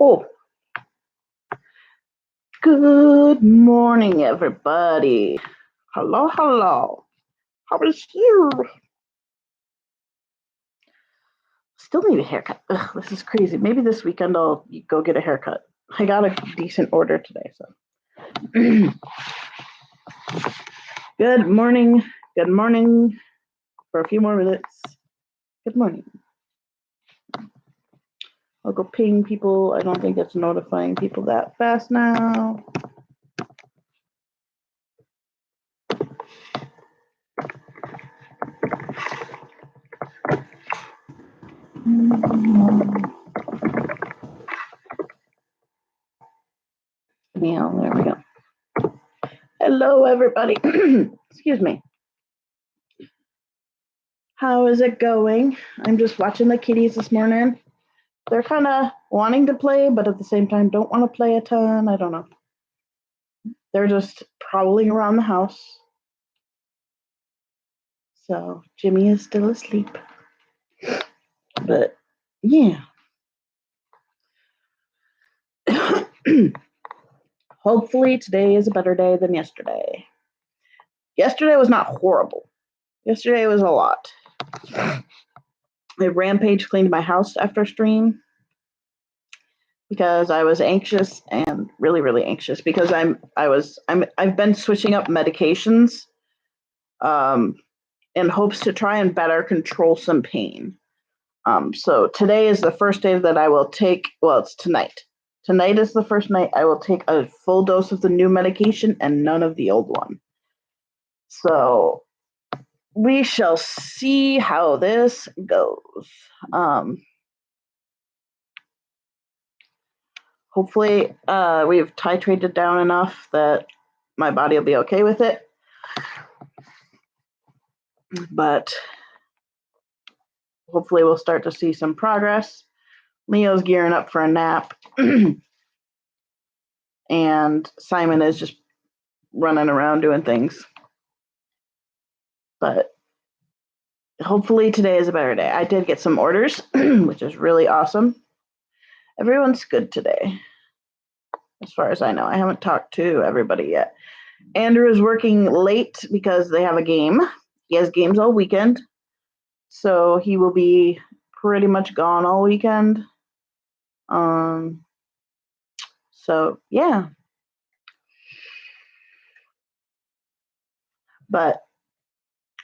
Oh, good morning, everybody. Hello, hello. How is you? Still need a haircut. Ugh, this is crazy. Maybe this weekend I'll go get a haircut. I got a decent order today, so. Good morning. Good morning. For a few more minutes. Good morning. I'll go ping people. I don't think it's notifying people that fast now. Yeah, there we go. Hello, everybody. Excuse me. How is it going? I'm just watching the kitties this morning. They're kind of wanting to play, but at the same time don't want to play a ton. I don't know. They're just prowling around the house. So Jimmy is still asleep. But yeah. Hopefully today is a better day than yesterday. Yesterday was not horrible. Yesterday was a lot. I rampage cleaned my house after stream because I was anxious and really, really anxious because I've been switching up medications in hopes to try and better control some pain. So today is the first day that I will take, well, it's tonight. Tonight is the first night I will take a full dose of the new medication and none of the old one. So we shall see how this goes. Hopefully we've titrated down enough that my body will be okay with it. But hopefully we'll start to see some progress. Leo's gearing up for a nap. And Simon is just running around doing things. But hopefully today is a better day. I did get some orders, which is really awesome. Everyone's good today, as far as I know. I haven't talked to everybody yet. Andrew is working late because they have a game. He has games all weekend. So he will be pretty much gone all weekend. So yeah. But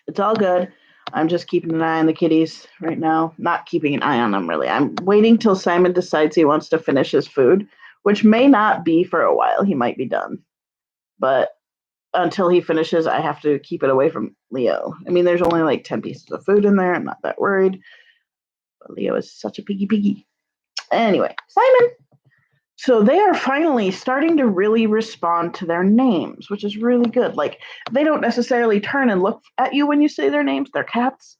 it's all good. I'm just keeping an eye on the kitties right now. Not keeping an eye on them, really. I'm waiting till Simon decides he wants to finish his food, which may not be for a while. He might be done. But until he finishes, I have to keep it away from Leo. I mean, there's only like 10 pieces of food in there. I'm not that worried. But Leo is such a piggy. Anyway, Simon. So they are finally starting to really respond to their names, which is really good. Like, they don't necessarily turn and look at you when you say their names. They're cats.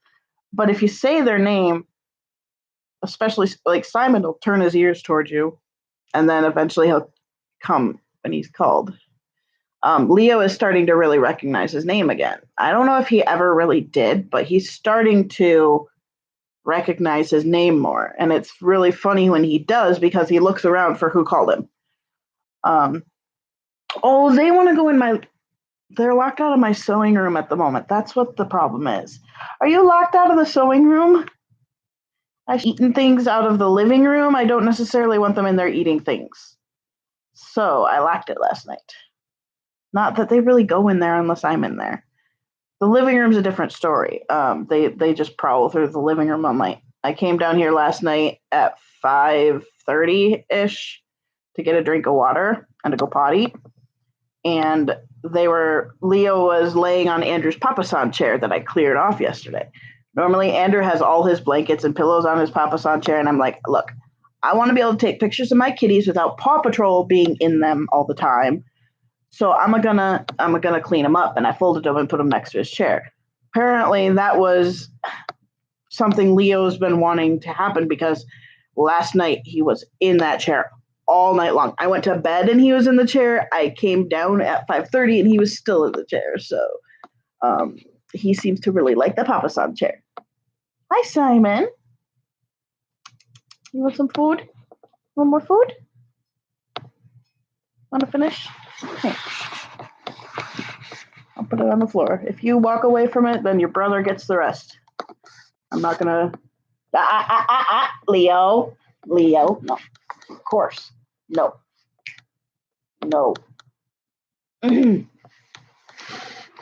But if you say their name, especially like Simon will turn his ears towards you, and then eventually he'll come when he's called. Leo is starting to really recognize his name again. I don't know if he ever really did, but he's starting to recognize his name more. And it's really funny when he does because he looks around for who called him. Oh, they want to go in my. They're locked out of my sewing room at the moment. That's what the problem is. Are you locked out of the sewing room? I've eaten things out of the living room. I don't necessarily want them in there eating things. So I locked it last night. Not that they really go in there unless I'm in there. The living room's a different story. They just prowl through the living room all night. I came down here last night at 5:30-ish to get a drink of water and to go potty. And Leo was laying on Andrew's papasan chair that I cleared off yesterday. Normally, Andrew has all his blankets and pillows on his papasan chair, and I'm like, look, I want to be able to take pictures of my kitties without Paw Patrol being in them all the time. So I'm gonna clean them up, and I folded them and put them next to his chair. Apparently, that was something Leo's been wanting to happen because last night he was in that chair all night long. I went to bed and he was in the chair. I came down at 5:30 and he was still in the chair. So he seems to really like the papasan chair. Hi, Simon. You want some food? Want more food? Want to finish? Hey. I'll put it on the floor. If you walk away from it, then your brother gets the rest. I'm not gonna. Leo. Leo. No. Of course. No. No.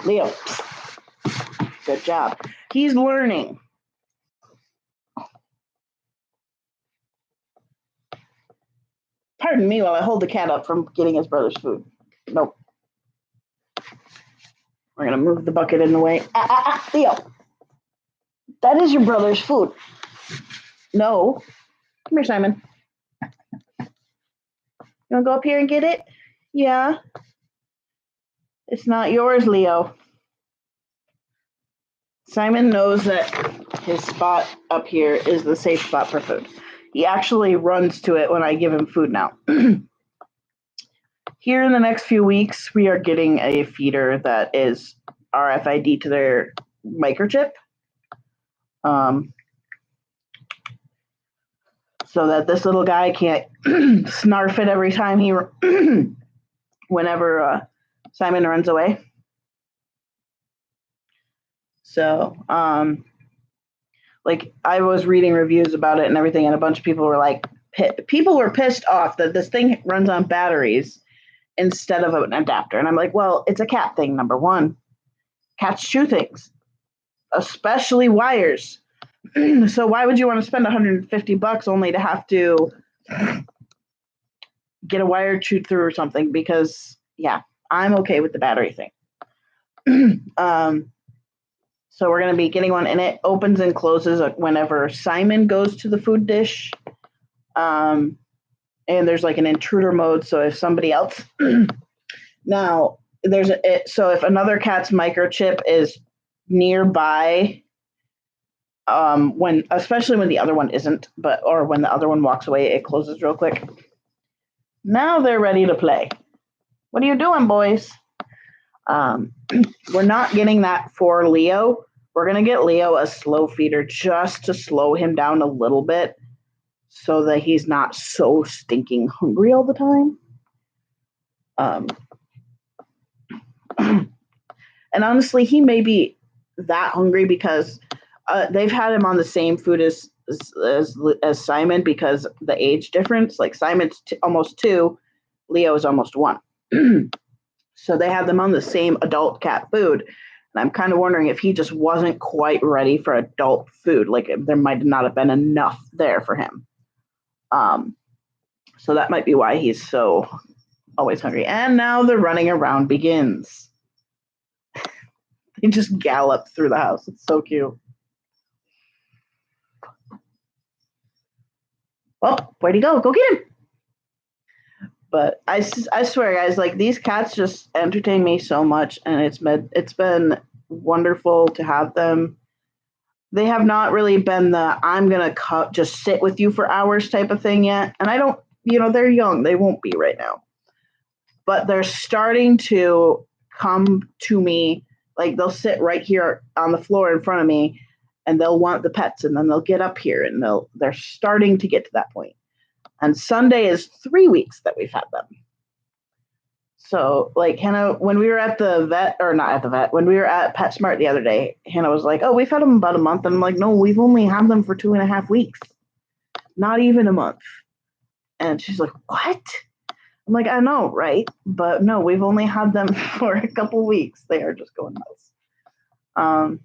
Leo. Good job. He's learning. Pardon me while I hold the cat up from getting his brother's food. Nope. We're going to move the bucket in the way. Leo. That is your brother's food. No. Come here, Simon. You want to go up here and get it? Yeah. It's not yours, Leo. Simon knows that his spot up here is the safe spot for food. He actually runs to it when I give him food now. Here in the next few weeks, we are getting a feeder that is RFID to their microchip. So that this little guy can't snarf it every time whenever Simon runs away. So, like I was reading reviews about it and everything, and a bunch of people were like, people were pissed off that this thing runs on batteries instead of an adapter. And I'm like, well, it's a cat thing, number one. Cats chew things, especially wires. So why would you want to spend $150 only to have to get a wire chewed through or something? Because yeah, I'm okay with the battery thing. So we're going to be getting one, and it opens and closes whenever Simon goes to the food dish. And there's like an intruder mode. So if somebody else now so if another cat's microchip is nearby, especially when the other one isn't, or when the other one walks away, it closes real quick. Now they're ready to play. What are you doing, boys? We're not getting that for Leo. We're going to get Leo a slow feeder just to slow him down a little bit so that he's not so stinking hungry all the time. And honestly, he may be that hungry because they've had him on the same food as Simon because the age difference. Like Simon's almost 2, Leo is almost 1. So they had them on the same adult cat food. And I'm kind of wondering if he just wasn't quite ready for adult food. Like there might not have been enough there for him. So that might be why he's so always hungry. And now the running around begins. They just gallop through the house. It's so cute. Well, where'd he go? Go get him. But I swear, guys, like these cats just entertain me so much, and it's been wonderful to have them. They have not really been the I'm gonna just sit with you for hours type of thing yet, and I don't, they're young, they won't be right now, but they're starting to come to me. Like they'll sit right here on the floor in front of me, and they'll want the pets, and then they'll get up here, and they're starting to get to that point. And Sunday is 3 weeks that we've had them. So, like, Hannah, when we were at the vet, or not at the vet, when we were at PetSmart the other day, Hannah was like, oh, we've had them about a month. And I'm like, no, we've only had them for 2.5 weeks. Not even a month. And she's like, what? I'm like, I know, right? But no, we've only had them for a couple weeks. They are just going nuts.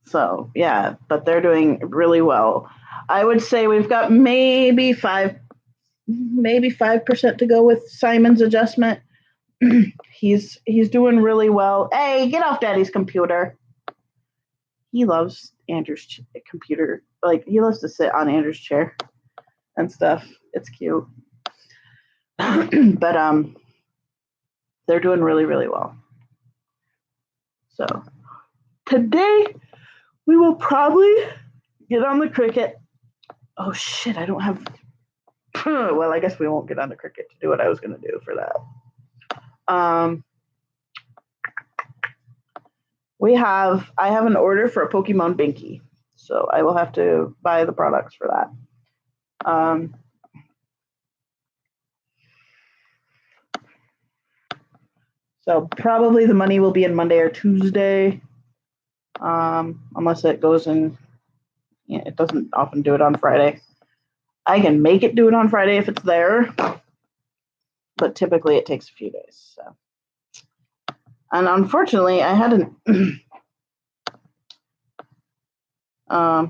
So, yeah, but they're doing really well. I would say we've got maybe 5% to go with Simon's adjustment. He's doing really well. Hey, get off Daddy's computer. He loves Andrew's computer. Like he loves to sit on Andrew's chair and stuff. It's cute. But they're doing really, really well. So today we will probably get on the Cricut. Oh shit, I don't have. Well, I guess we won't get on the Cricut to do what I was going to do for that. I have an order for a Pokemon Binky, so I will have to buy the products for that. So probably the money will be in Monday or Tuesday, unless it goes in. Yeah, it doesn't often do it on Friday. I can make it do it on Friday if it's there, but typically it takes a few days. So, and unfortunately, I had an I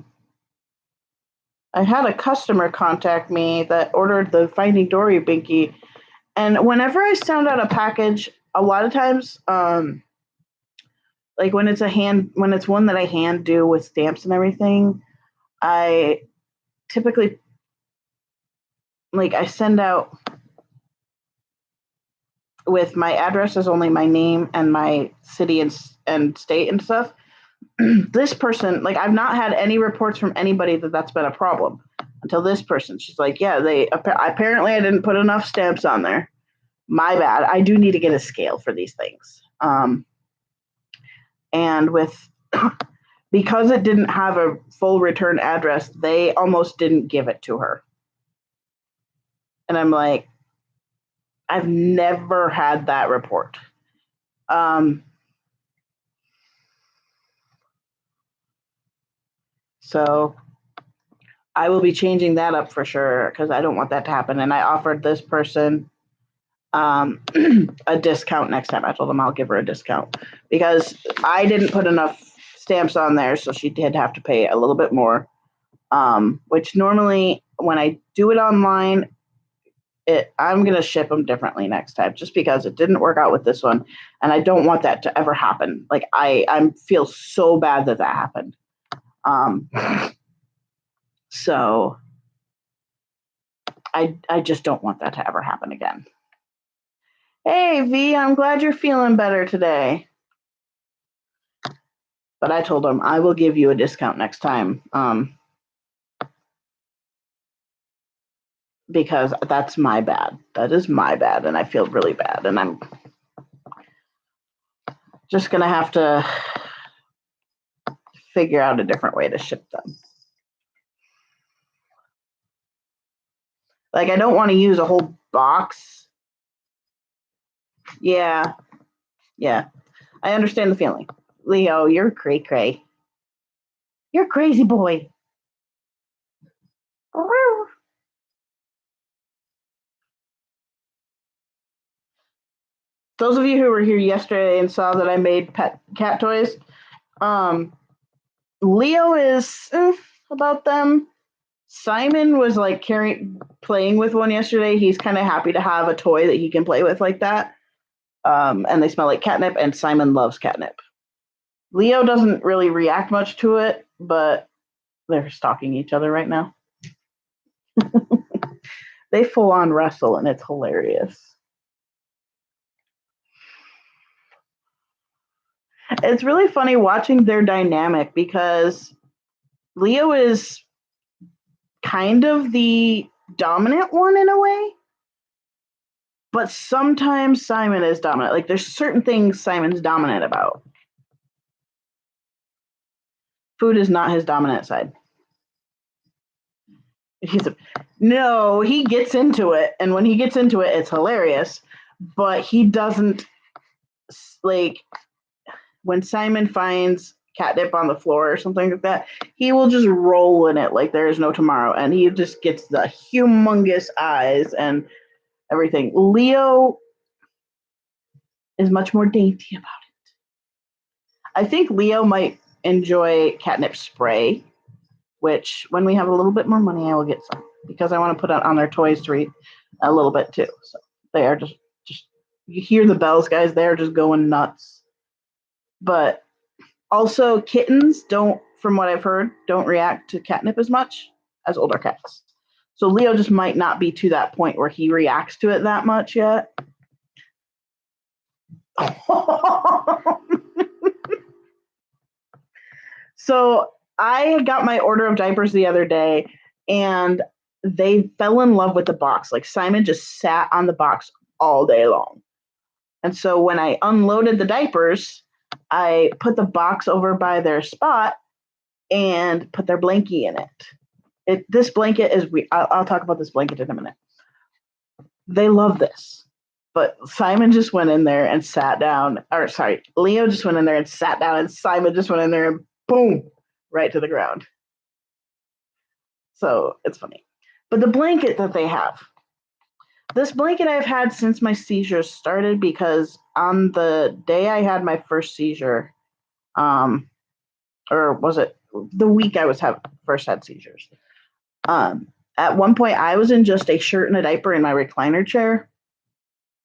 had a customer contact me that ordered the Finding Dory binky, and whenever I send out a package, a lot of times, like when it's one that I hand do with stamps and everything, I typically I send out with my address is only my name and my city and state and stuff. This person, I've not had any reports from anybody that that's been a problem until this person. She's like, yeah, apparently I didn't put enough stamps on there. My bad. I do need to get a scale for these things. And with because it didn't have a full return address, they almost didn't give it to her. And I'm like, I've never had that report. So I will be changing that up for sure because I don't want that to happen. And I offered this person a discount next time. I told them I'll give her a discount because I didn't put enough stamps on there, so she did have to pay a little bit more. Which normally when I do it online, I'm gonna ship them differently next time, just because it didn't work out with this one, and I don't want that to ever happen. I feel so bad that happened. So I just don't want that to ever happen again. Hey V, I'm glad you're feeling better today. But I told him I will give you a discount next time. Because that's my bad. That is my bad, and I feel really bad, and I'm just gonna have to figure out a different way to ship them. I don't want to use a whole box. Yeah. I understand the feeling. Leo, you're cray. You're a crazy boy. Those of you who were here yesterday and saw that I made pet cat toys, Leo is about them. Simon was playing with one yesterday. He's kind of happy to have a toy that he can play with like that. And they smell like catnip, and Simon loves catnip. Leo doesn't really react much to it, but they're stalking each other right now. They full on wrestle, and it's hilarious. It's really funny watching their dynamic because Leo is kind of the dominant one in a way, but sometimes Simon is dominant. There's certain things Simon's dominant about. Food is not his dominant side. No, he gets into it, and when he gets into it, it's hilarious. But he doesn't when Simon finds catnip on the floor or something like that, he will just roll in it like there is no tomorrow, and he just gets the humongous eyes and everything. Leo is much more dainty about it. I think Leo might enjoy catnip spray, which when we have a little bit more money, I will get some because I want to put it on their toys to read a little bit too. So they are just you hear the bells, guys. They're just going nuts. But also kittens don't, from what I've heard, don't react to catnip as much as older cats. So Leo just might not be to that point where he reacts to it that much yet. So I got my order of diapers the other day, and they fell in love with the box. Simon just sat on the box all day long. And so when I unloaded the diapers, I put the box over by their spot and put their blankie in it. This blanket is I'll talk about this blanket in a minute. They love this. But Simon just went in there and sat down. Or sorry, Leo just went in there and sat down, and Simon just went in there and boom, right to the ground. So it's funny. But the blanket that they have, this blanket I've had since my seizures started because on the day I had my first seizure, um, or was it the week I was first had seizures? At one point, I was in just a shirt and a diaper in my recliner chair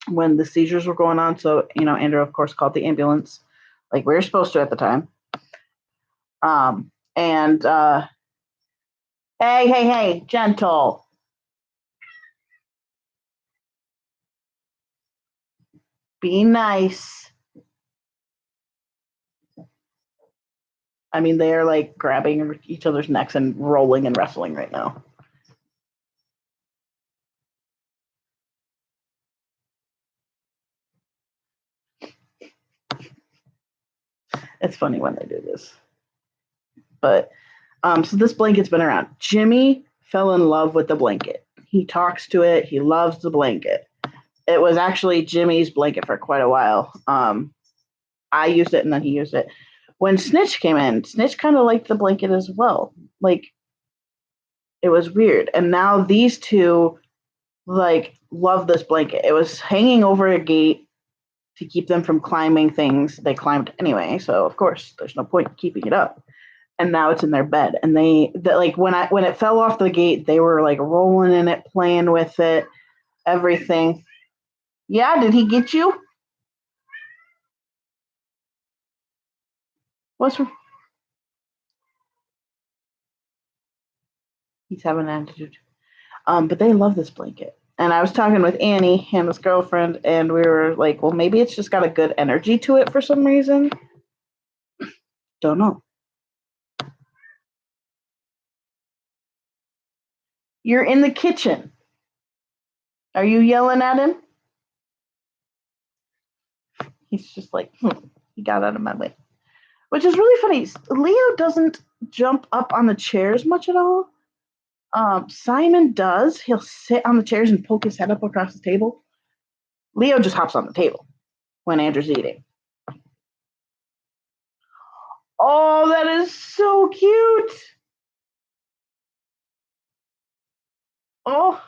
when the seizures were going on. So, Andrew, of course, called the ambulance like we were supposed to at the time. And hey, gentle. Be nice. I mean, they are like grabbing each other's necks and rolling and wrestling right now. It's funny when they do this. But so this blanket's been around. Jimmy fell in love with the blanket. He talks to it. He loves the blanket. It was actually Jimmy's blanket for quite a while. I used it and then he used it. When Snitch came in, Snitch kind of liked the blanket as well. Like, it was weird. And now these two, like, love this blanket. It was hanging over a gate to keep them from climbing things. They climbed anyway, so of course there's no point in keeping it up. And now it's in their bed. And like when it fell off the gate, they were like rolling in it, playing with it, everything. Yeah, did he get you? What's He's having an attitude. But they love this blanket. And I was talking with Annie, Hannah's girlfriend, and we were like, well, maybe it's just got a good energy to it for some reason. Don't know. You're in the kitchen. Are you yelling at him? He's just like, he got out of my way. Which is really funny. Leo doesn't jump up on the chairs much at all. Simon does. He'll sit on the chairs and poke his head up across the table. Leo just hops on the table when Andrew's eating. Oh, that is so cute. Oh,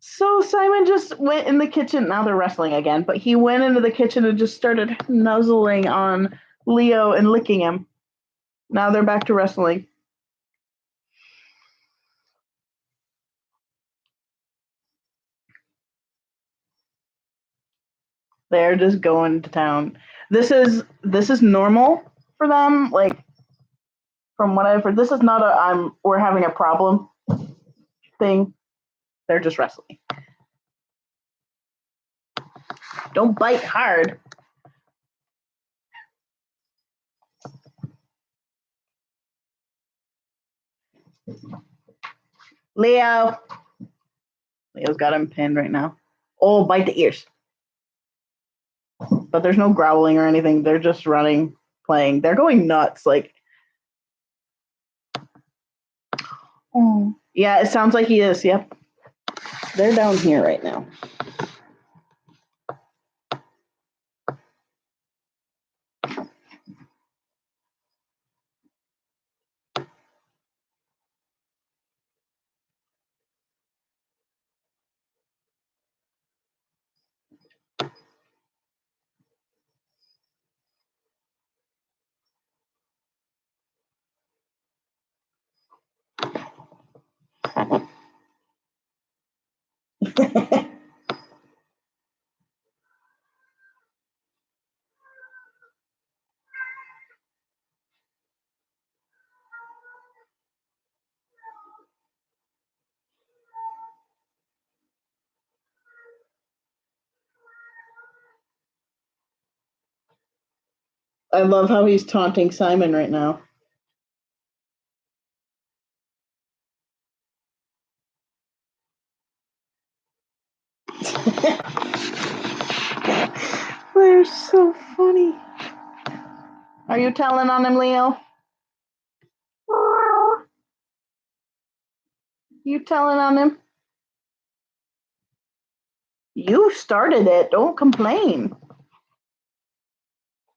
so Simon just went in the kitchen. Now they're wrestling again, but he went into the kitchen and just started nuzzling on Leo and licking him. Now they're back to wrestling. They're just going to town. This is normal for them. Like, from what I've heard, this is not we're having a problem thing. They're just wrestling. Don't bite hard. Leo. Leo's got him pinned right now. Oh, bite the ears. But there's no growling or anything. They're just running, playing. They're going nuts. Like, oh. Yeah, it sounds like he is. Yep. They're down here right now. I love how he's taunting Simon right now. They're so funny. Are you telling on him, Leo? You telling on him? You started it. Don't complain.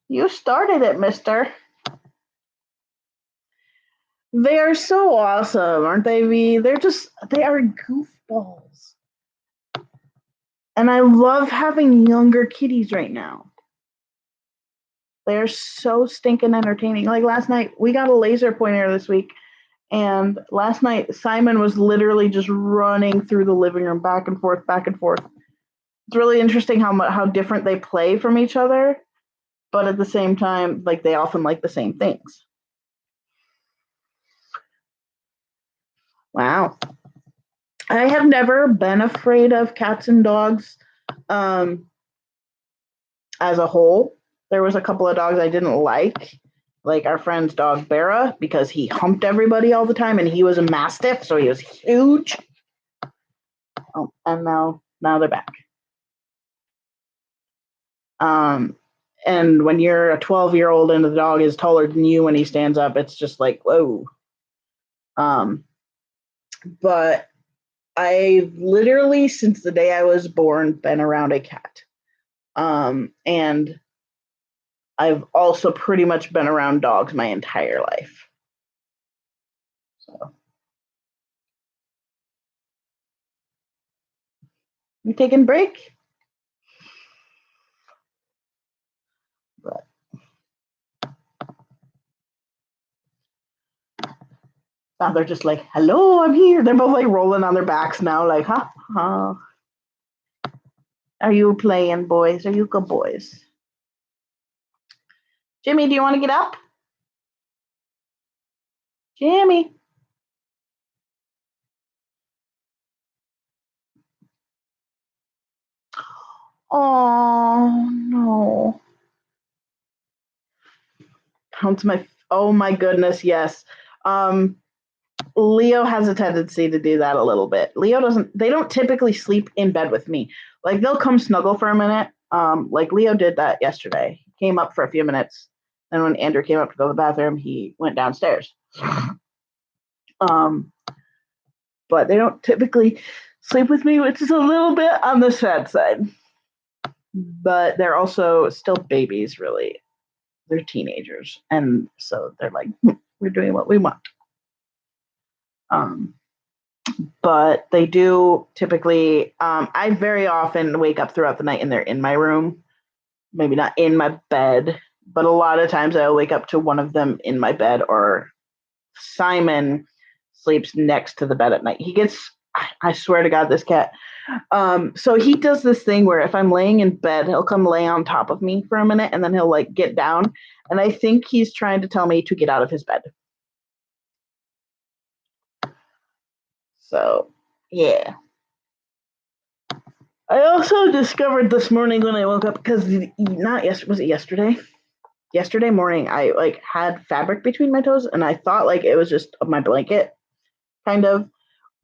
You started it, mister. They are so awesome, aren't they, V? They are goofballs. And I love having younger kitties right now. They're so stinking entertaining. Like last night, we got a laser pointer this week. And last night, Simon was literally just running through the living room back and forth, back and forth. It's really interesting how different they play from each other, but at the same time, like they often like the same things. Wow. I have never been afraid of cats and dogs um, as a whole. There was a couple of dogs I didn't like our friend's dog Bera, because he humped everybody all the time, and he was a mastiff, so he was huge. Oh, and now they're back. And when you're a 12-year-old and the dog is taller than you when he stands up, it's just like whoa. Um, but I literally, since the day I was born, been around a cat. And I've also pretty much been around dogs my entire life. So, you taking a break? But now they're just like, hello, I'm here. They're both like rolling on their backs now, like, huh? Huh? Are you playing, boys? Are you good boys? Jimmy, do you want to get up? Jimmy. Oh no. Oh my goodness, yes. Um Leo has a tendency to do that a little bit. They don't typically sleep in bed with me. Like they'll come snuggle for a minute. Like Leo did that yesterday. He came up for a few minutes. And when Andrew came up to go to the bathroom, he went downstairs. Um, but they don't typically sleep with me, which is a little bit on the sad side. But they're also still babies, really. They're teenagers. And so they're like, we're doing what we want. Um, but they do typically, I very often wake up throughout the night and they're in my room. Maybe not in my bed, but a lot of times I'll wake up to one of them in my bed, or Simon sleeps next to the bed at night. I swear to God, this cat. So he does this thing where if I'm laying in bed, he'll come lay on top of me for a minute and then he'll like get down. And I think he's trying to tell me to get out of his bed. So, yeah. I also discovered this morning when I woke up, because not yesterday, was it yesterday? Yesterday morning, I like had fabric between my toes, and I thought like it was just my blanket, kind of.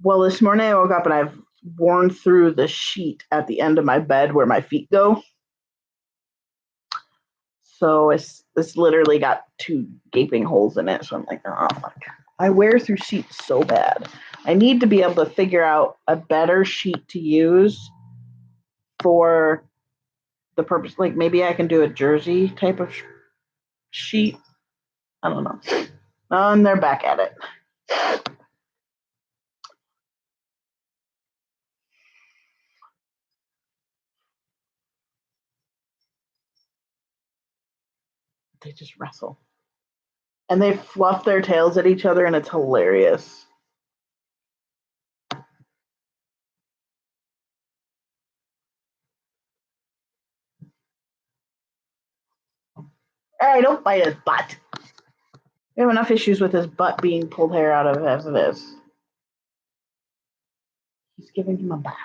Well, this morning I woke up and I've worn through the sheet at the end of my bed where my feet go. So it's literally got two gaping holes in it. So I'm like, oh my God. I wear through sheets so bad. I need to be able to figure out a better sheet to use for the purpose. Like maybe I can do a jersey type of sheet. I don't know. And they're back at it. They just wrestle. And they fluff their tails at each other, and it's hilarious. Hey, don't bite his butt. We have enough issues with his butt being pulled hair out of as it is. He's giving him a bath.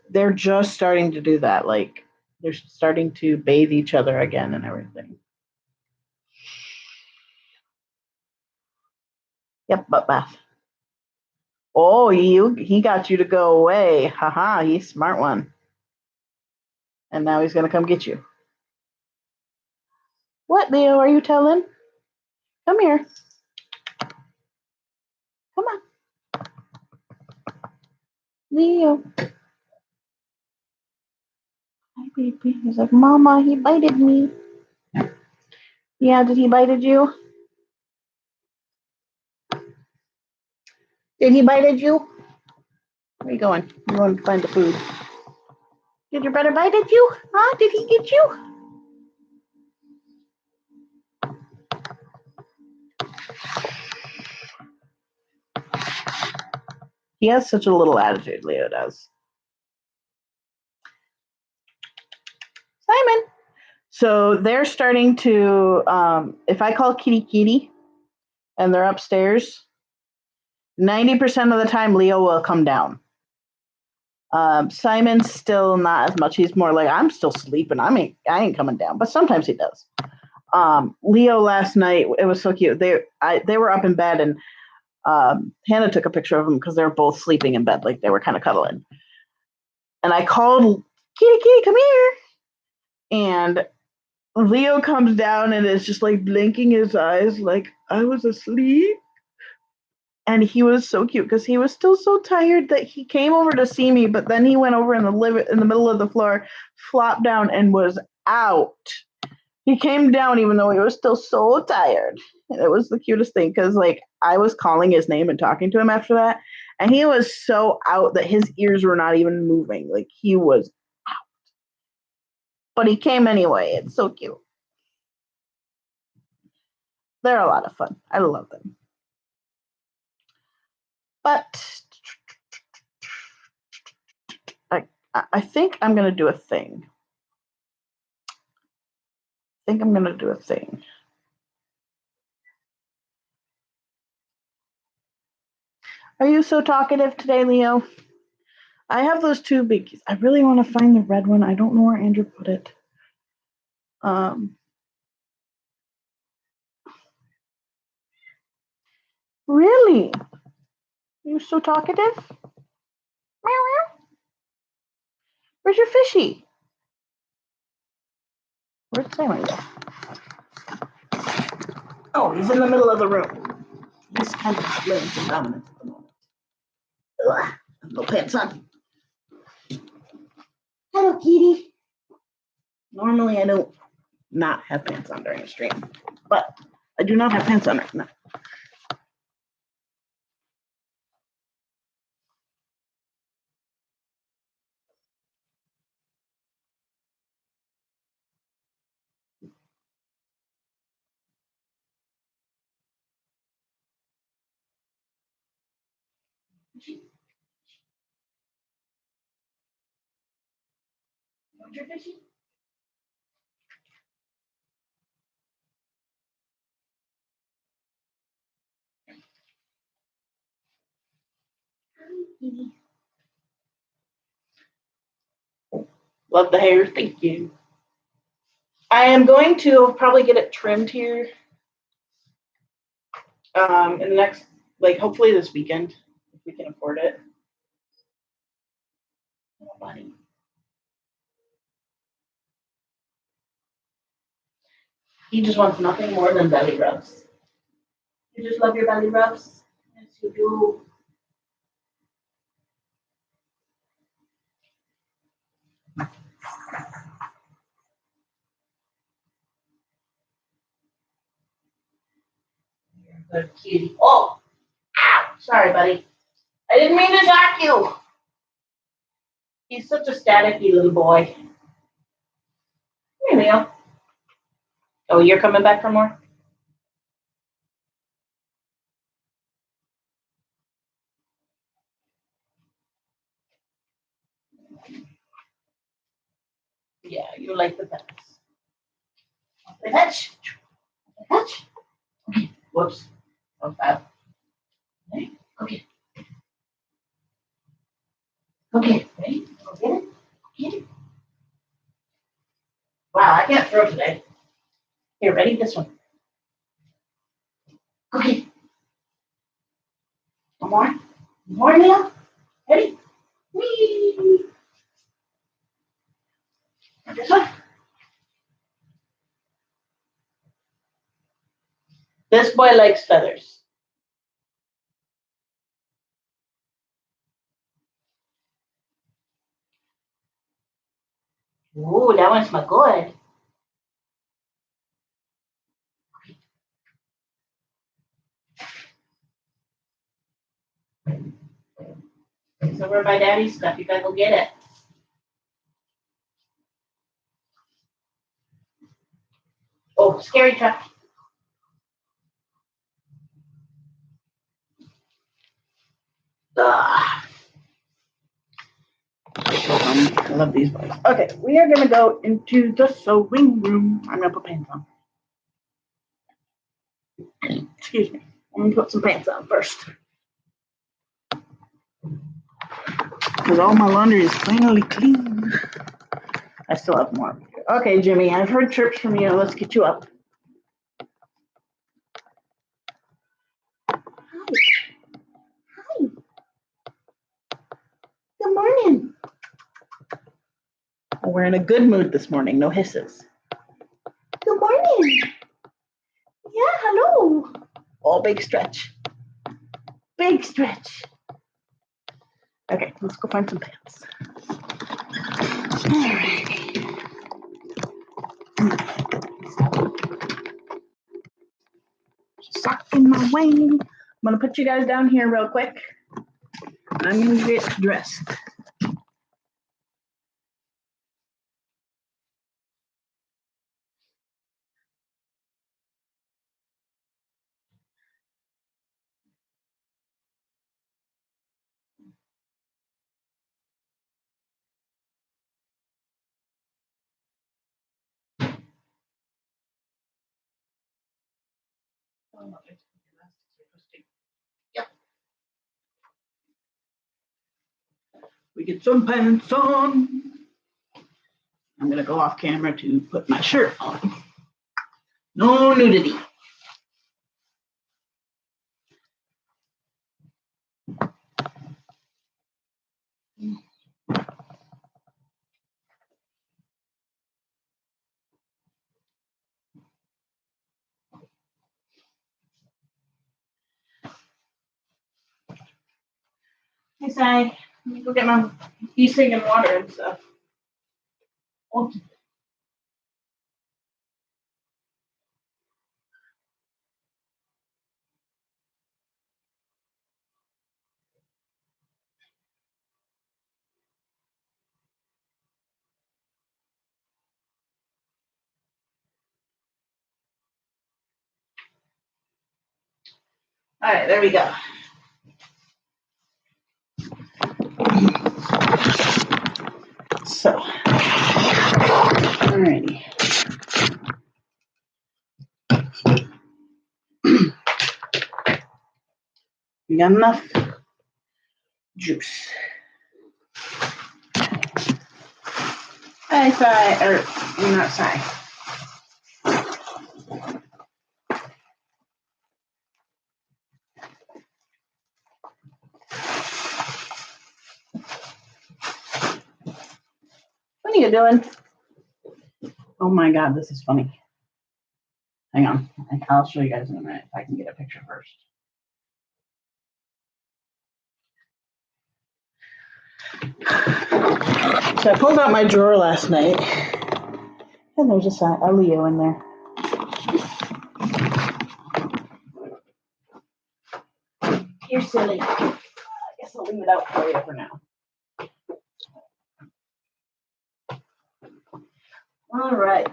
They're just starting to do that. Like they're starting to bathe each other again and everything. Yep, butt bath. Oh, he got you to go away. Haha, he's a smart one. And now he's gonna come get you. What, Leo, are you telling? Come here. Come on. Leo. Hi, baby. He's like, Mama, he bited me. Yeah, did he bited you? Did he bited you? Where are you going? I'm going to find the food. Did your brother bited you? Huh? Did he get you? He has such a little attitude, Leo does. Simon. So they're starting to, if I call Kitty Kitty and they're upstairs, 90% of the time Leo will come down. Simon's still not as much. He's more like, I'm still sleeping. I ain't coming down. But sometimes he does. Leo last night, it was so cute. They were up in bed and Hannah took a picture of them because they were both sleeping in bed, like they were kind of cuddling. And I called, Kitty Kitty, come here. And Leo comes down and is just like blinking his eyes like I was asleep. And he was so cute because he was still so tired that he came over to see me, but then he went over in the middle of the floor, flopped down, and was out. He came down even though he was still so tired. And it was the cutest thing because like I was calling his name and talking to him after that, and he was so out that his ears were not even moving. Like he was out. But he came anyway. It's so cute. They're a lot of fun. I love them. But I think I'm going to do a thing. Are you so talkative today, Leo? I have those two biggies. I really want to find the red one. I don't know where Andrew put it. Really? You so talkative? Meow, meow. Where's your fishy? Where's Simon go? Oh, he's in the middle of the room. He's kind of displaying some dominance at the moment. Ugh, no pants on. Hello, kitty. Normally, I don't not have pants on during a stream, but I do not have pants on right now. Want your fishy? Love the hair. Thank you. I am going to probably get it trimmed here in the next, like, hopefully this weekend, if we can afford it. Oh, buddy. He just wants nothing more than belly rubs. You just love your belly rubs? Yes, you do. You're a good cutie. Oh, ow. Sorry, buddy. I didn't mean to knock you. He's such a staticky little boy. Here, Leo. Oh, you're coming back for more? Yeah, you like the pets. The pets. The pets. Okay. Whoops. Oh, bad. Okay. Okay. Okay. Ready? Go get it. Get it. Wow, I can't throw today. Here, ready? This one. Okay. One more. One more, Leo. Ready? Whee! And this one. This boy likes feathers. Ooh, that one smells good. It's over by Daddy's stuff. You gotta go get it. Oh, scary truck. Ugh. I love these boys. Okay, we are gonna go into the sewing room. I'm gonna put pants on. Excuse me. I'm gonna put some pants on first. Because all my laundry is finally clean. I still have more. Okay, Jimmy, I've heard chirps from you. Let's get you up. Hi. Hi. Good morning. We're in a good mood this morning. No hisses. Good morning. Yeah, hello. Oh, big stretch. Big stretch. Okay, let's go find some pants. Sock in my wing. I'm gonna put you guys down here real quick. And I'm gonna get dressed. Yep. We get some pants on. I'm gonna go off camera to put my shirt on. No nudity. Hey, Sai. Let me go get my de-sing and water and stuff. Oh. All right, there we go. So, alrighty. You got enough juice. Hi, Sai, or you're not Sai. What are you doing? Oh my God, this is funny. Hang on, I'll show you guys in a minute if I can get a picture first. So I pulled out my drawer last night, and there's a Leo in there. You're silly. I guess I'll leave it out for you for now. All right.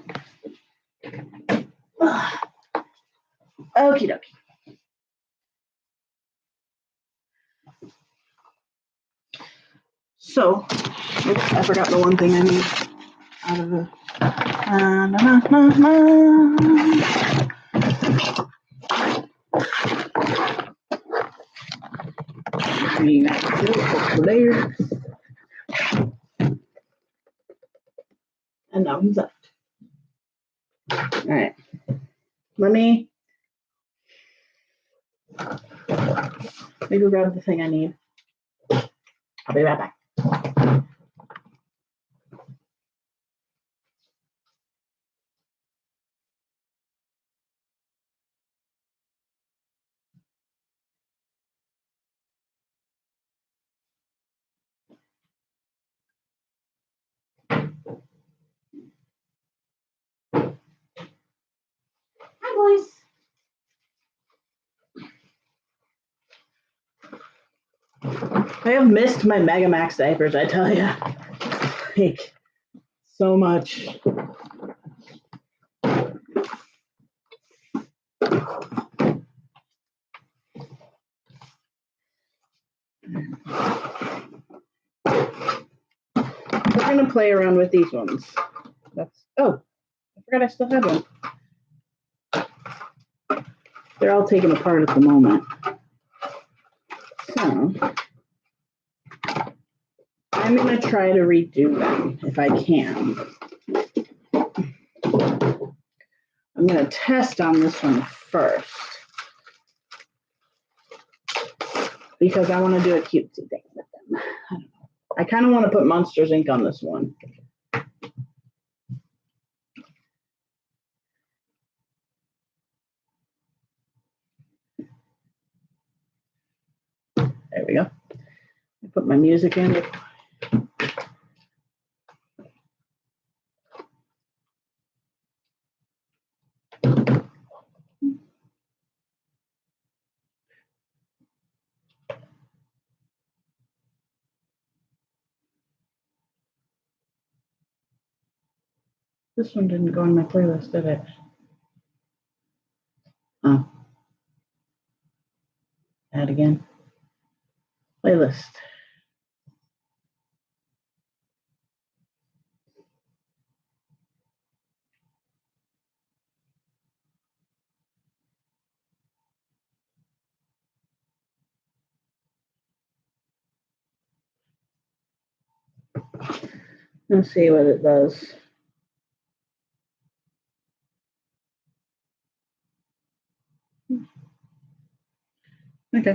Okie dokie. So, oops, I forgot the one thing I need out of the. There. And now he's up. All right. Let me go grab the thing I need. I'll be right back. boys. I have missed my Megamax diapers, I tell you. Like, so much. We're going to play around with these ones. Oh, I forgot I still had one. They're all taken apart at the moment. So, I'm going to try to redo them if I can. I'm going to test on this one first because I want to do a cutesy thing with them. I don't know. I kind of want to put Monsters Inc. on this one. There we go. I put my music in. This one didn't go on my playlist, did it? Oh. Add again. Playlist. Let's see what it does. Okay.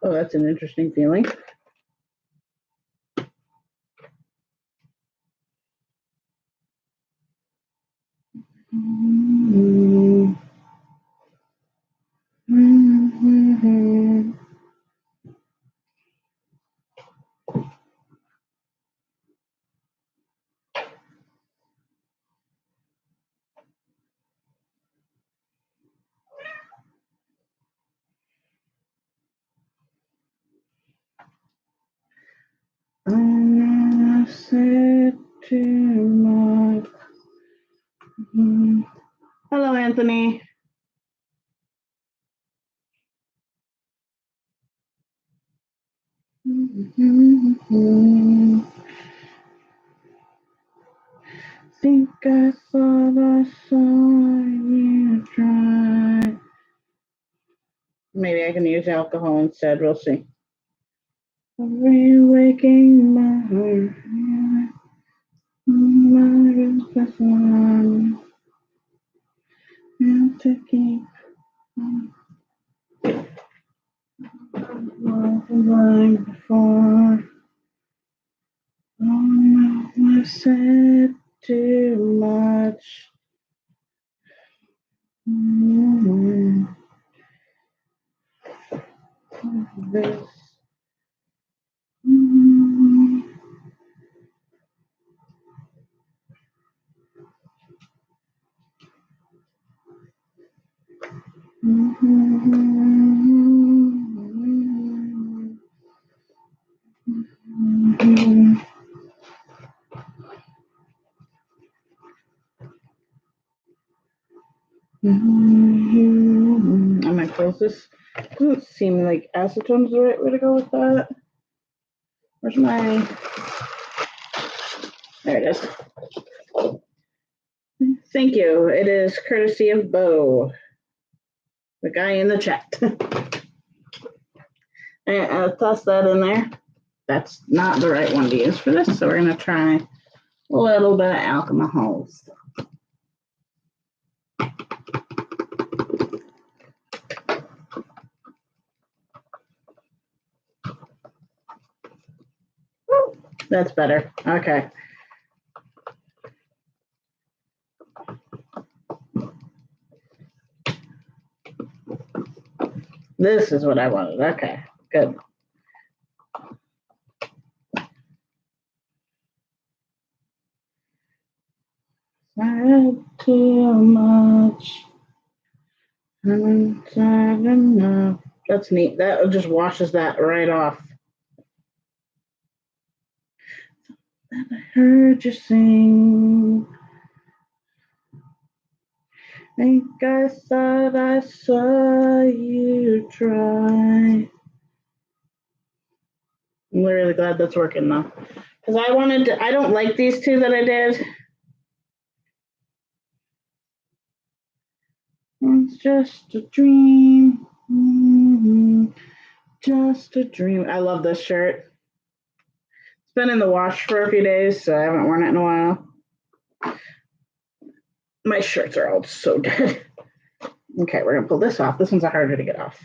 Oh, that's an interesting feeling. I said too much. Hello, Anthony. Think I thought I saw you try. Maybe I can use alcohol instead. We'll see. Rewaking my heart. My best one. And to keep like before. Oh no, I've said too much. This. I might close this. Doesn't seem like acetone's the right way to go with that. Where's my... There it is. Thank you. It is courtesy of Bo, the guy in the chat. And I'll toss that in there. That's not the right one to use for this, so we're going to try a little bit of alcohols. That's better. Okay. This is what I wanted. Okay, good. Not too much. Enough. That's neat. That just washes that right off. I heard you sing. Think I thought I saw you try. I'm really glad that's working though. Because I don't like these two that I did. It's just a dream. Mm-hmm. Just a dream. I love this shirt. It's been in the wash for a few days, so I haven't worn it in a while. My shirts are all so dead. Okay, we're gonna pull this off. This one's harder to get off.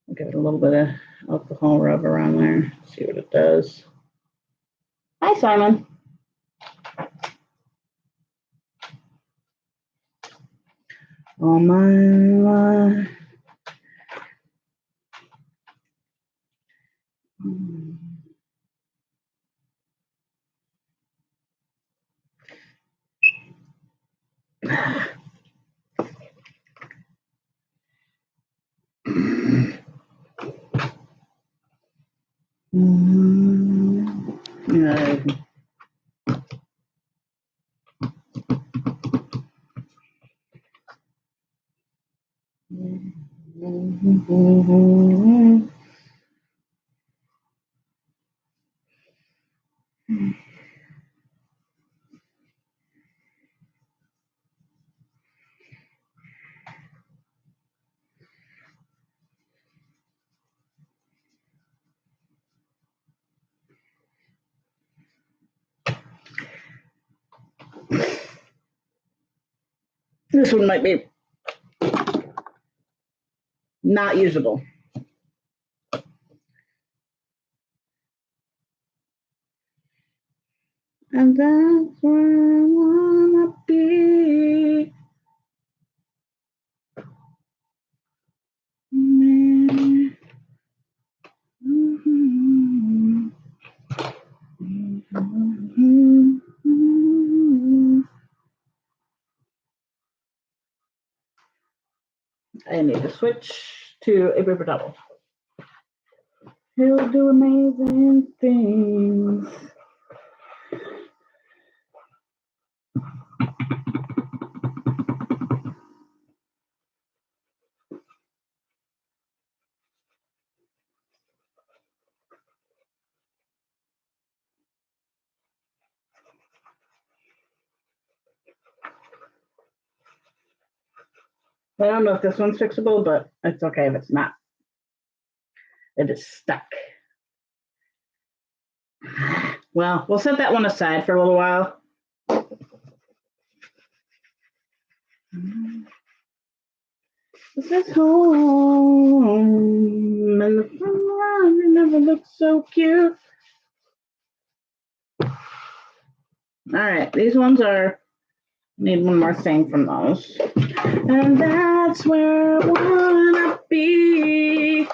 I'll give it a little bit of alcohol rub around there. See what it does. Hi, Simon. All my life. Yeah. This one might be not usable. And that's where I wanna be. Man. I need to switch to a paper towel. He'll do amazing things. I don't know if this one's fixable, but it's okay if it's not. It is stuck. Well, we'll set that one aside for a little while. This is home, and the sun never looks so cute. All right, these ones are, need one more thing from those. And that's where I wanna be.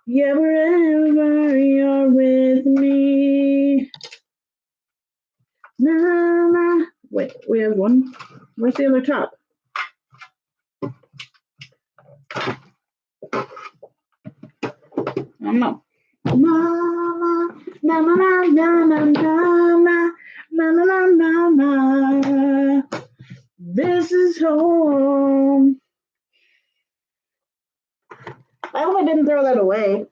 Yeah, wherever you're with me. Na, na. Wait, we have one. Where's the other top? I don't know. Na na na na na na na na na na na. This is home. I hope I didn't throw that away.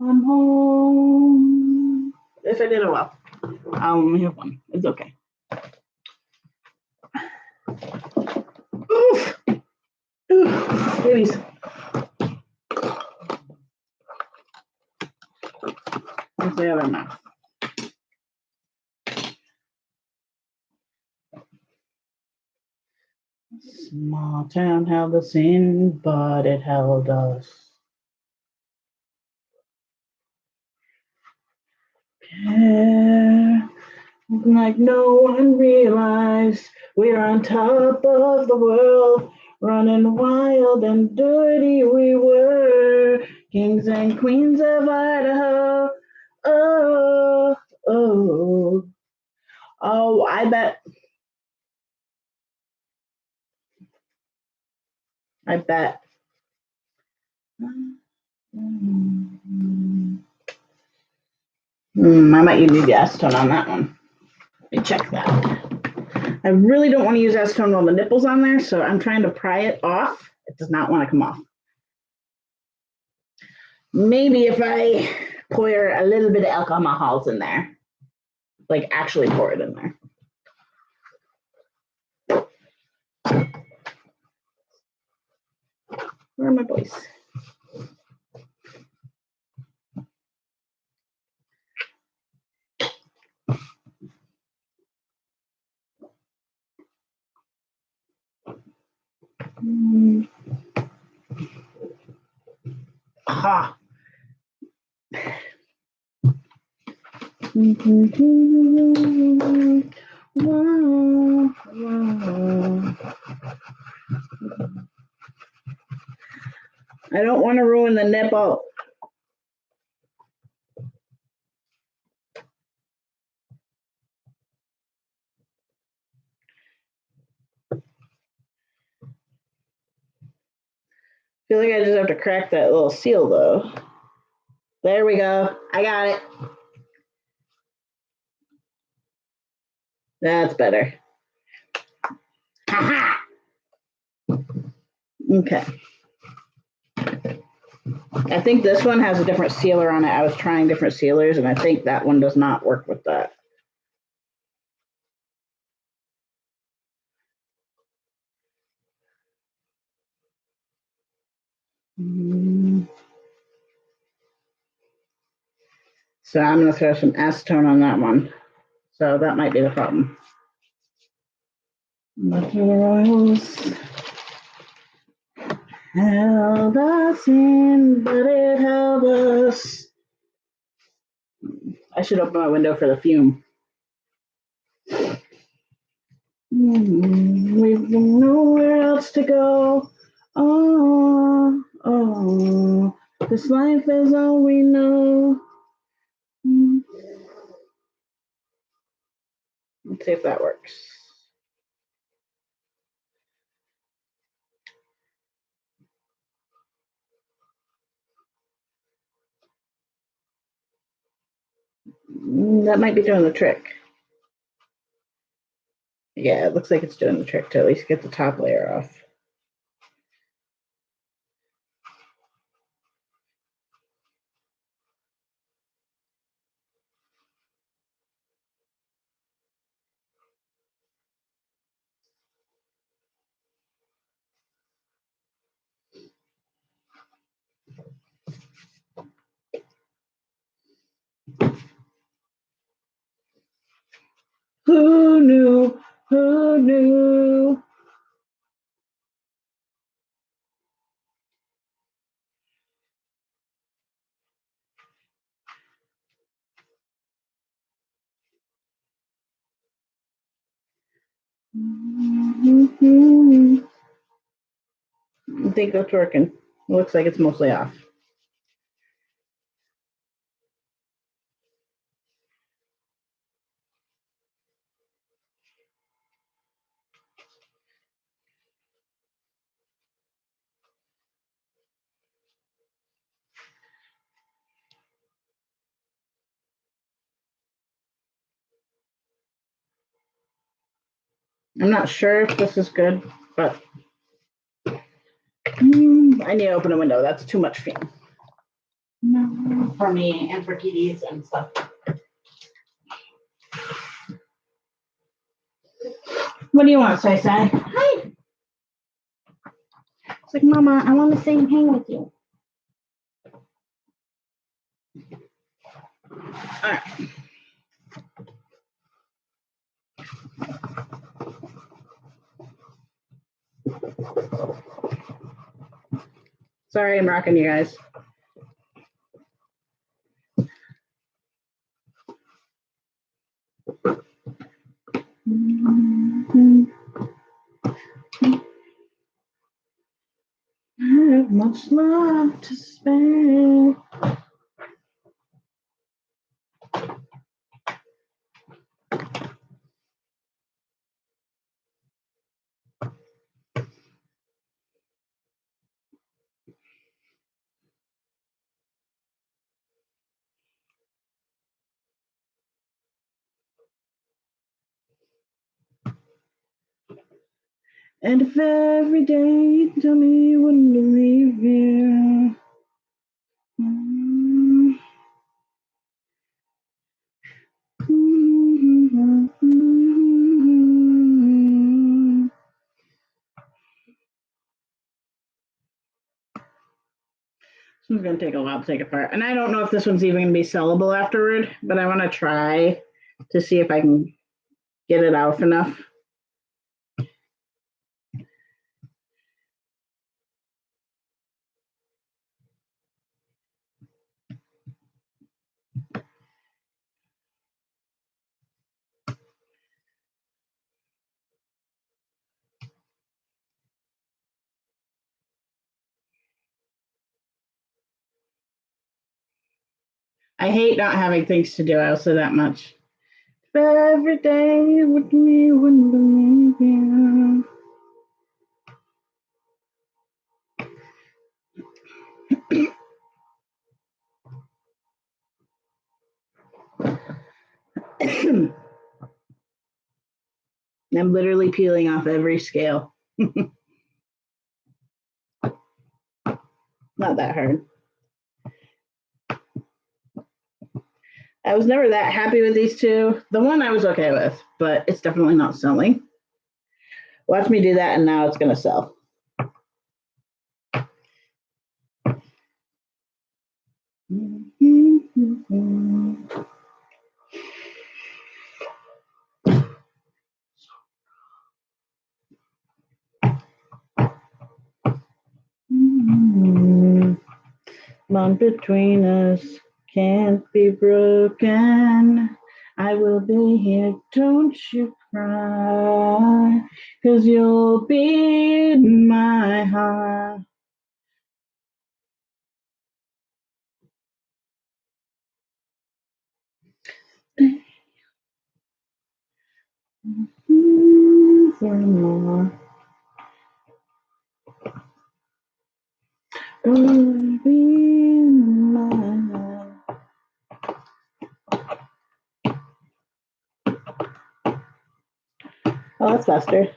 I'm home. If I did, oh well. I only have one. It's okay. Oof. Oof. Babies. Where's the other mouth? Small town held us in, but it held us. Yeah, like no one realized we're on top of the world, running wild and dirty we were, kings and queens of Idaho. Oh, oh, oh, I bet. I might need the acetone on that one. Let me check that. I really don't want to use acetone while the nipple's on there, so I'm trying to pry it off. It does not want to come off. Maybe if I pour a little bit of alcohols in there, like actually pour it in there. Where are my boys? Aha. Wow. I don't want to ruin the nipple. I feel like I just have to crack that little seal though. There we go. I got it. That's better. Ha-ha. Okay. I think this one has a different sealer on it. I was trying different sealers, and I think that one does not work with that. So I'm going to throw some acetone on that one. So that might be the problem. Buffalo Royals held us in, but it held us. I should open my window for the fume. We've nowhere else to go. Oh, oh, this life is all we know. Let's see if that works. That might be doing the trick. Yeah, it looks like it's doing the trick to at least get the top layer off. Who knew? Who knew? I think that's working. It looks like it's mostly off. I'm not sure if this is good, but I need to open a window. That's too much fume. No, for me and for kitties and stuff. What do you want, Sai? Hi. It's like, Mama, I want to sing hang with you. All right. Sorry, I'm rocking you guys. I have much love to spare. And if every day you tell me you wouldn't believe you. This one's going to take a while to take apart. And I don't know if this one's even going to be sellable afterward, but I want to try to see if I can get it out enough. I hate not having things to do. I'll say that much. Every day with me wouldn't believe you. I'm literally peeling off every scale. Not that hard. I was never that happy with these two. The one I was okay with, but it's definitely not selling. Watch me do that, and now it's going to sell. Bond between us can't be broken. I will be here, don't you cry, 'cause you'll be in my heart. For more. You'll be in my heart. Oh, that's faster.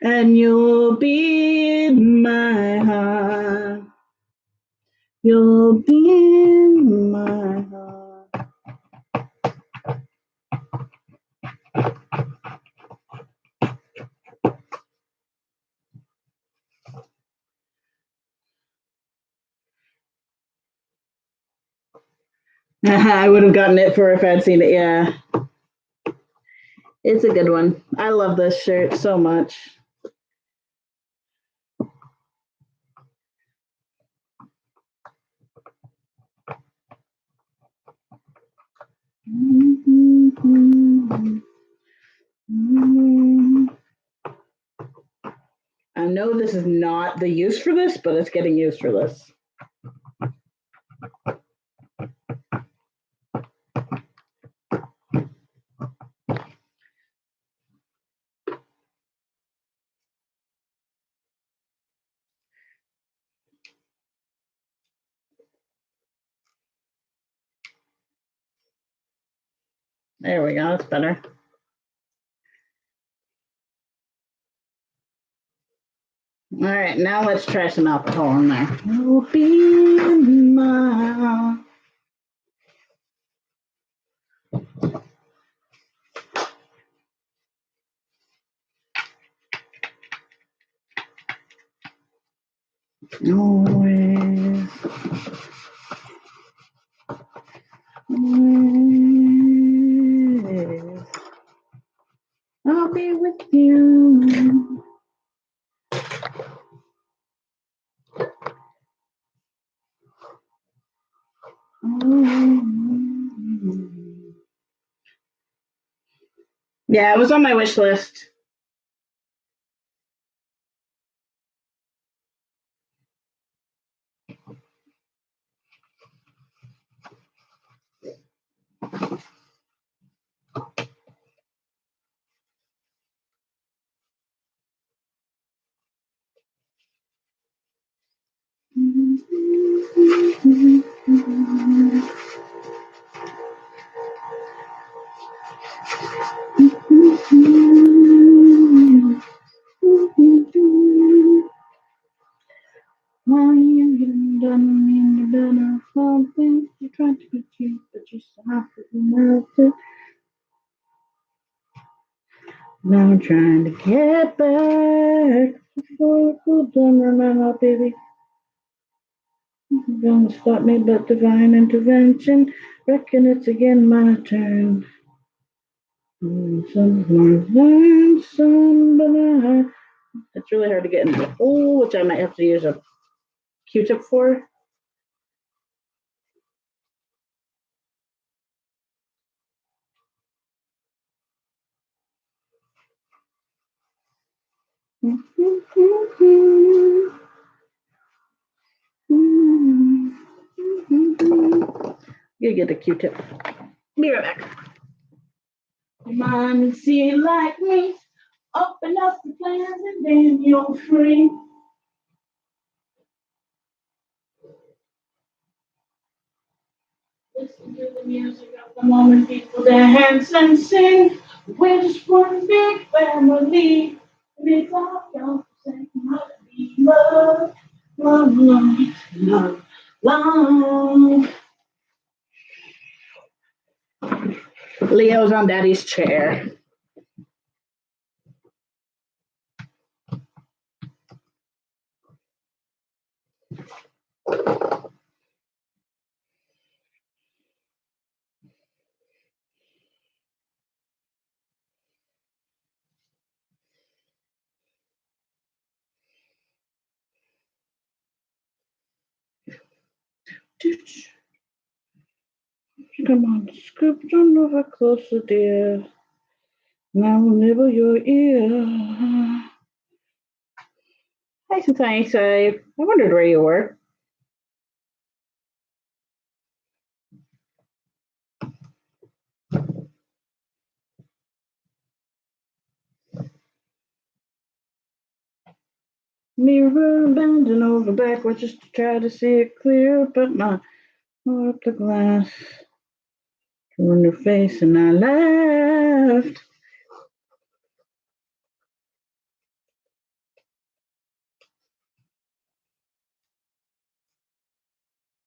And you'll be in my heart. You'll be in my heart. I would have gotten it for if I'd seen it. Yeah, it's a good one. I love this shirt so much. I know this is not the use for this, but it's getting used for this. There we go. That's better. All right, now let's try some alcohol in there. You'll be in my Yeah, it was on my wish list. Well, you done mean you done something. You tried to be cute, but you're soft enough to. Now I'm trying to get back before it's done. Remember, baby, don't stop me, but divine intervention. Reckon it's again my turn. Some more than some, but it's really hard to get into the hole, which I might have to use a Q-tip for. You get a Q-tip. Be right back. Come on and see it like me. Open up the plans and then you're free. Listen to the music of the moment, people dance and sing. We're just one big family. And it's all your same. Love, love, love, love, love. Leo's on Daddy's chair. Come on, scoop on over closer, dear. Now we'll nibble your ear. Hi, Society Save. I wondered where you were. Mirror bending over backwards just to try to see it clear, but my hold up the glass in her face and I laughed.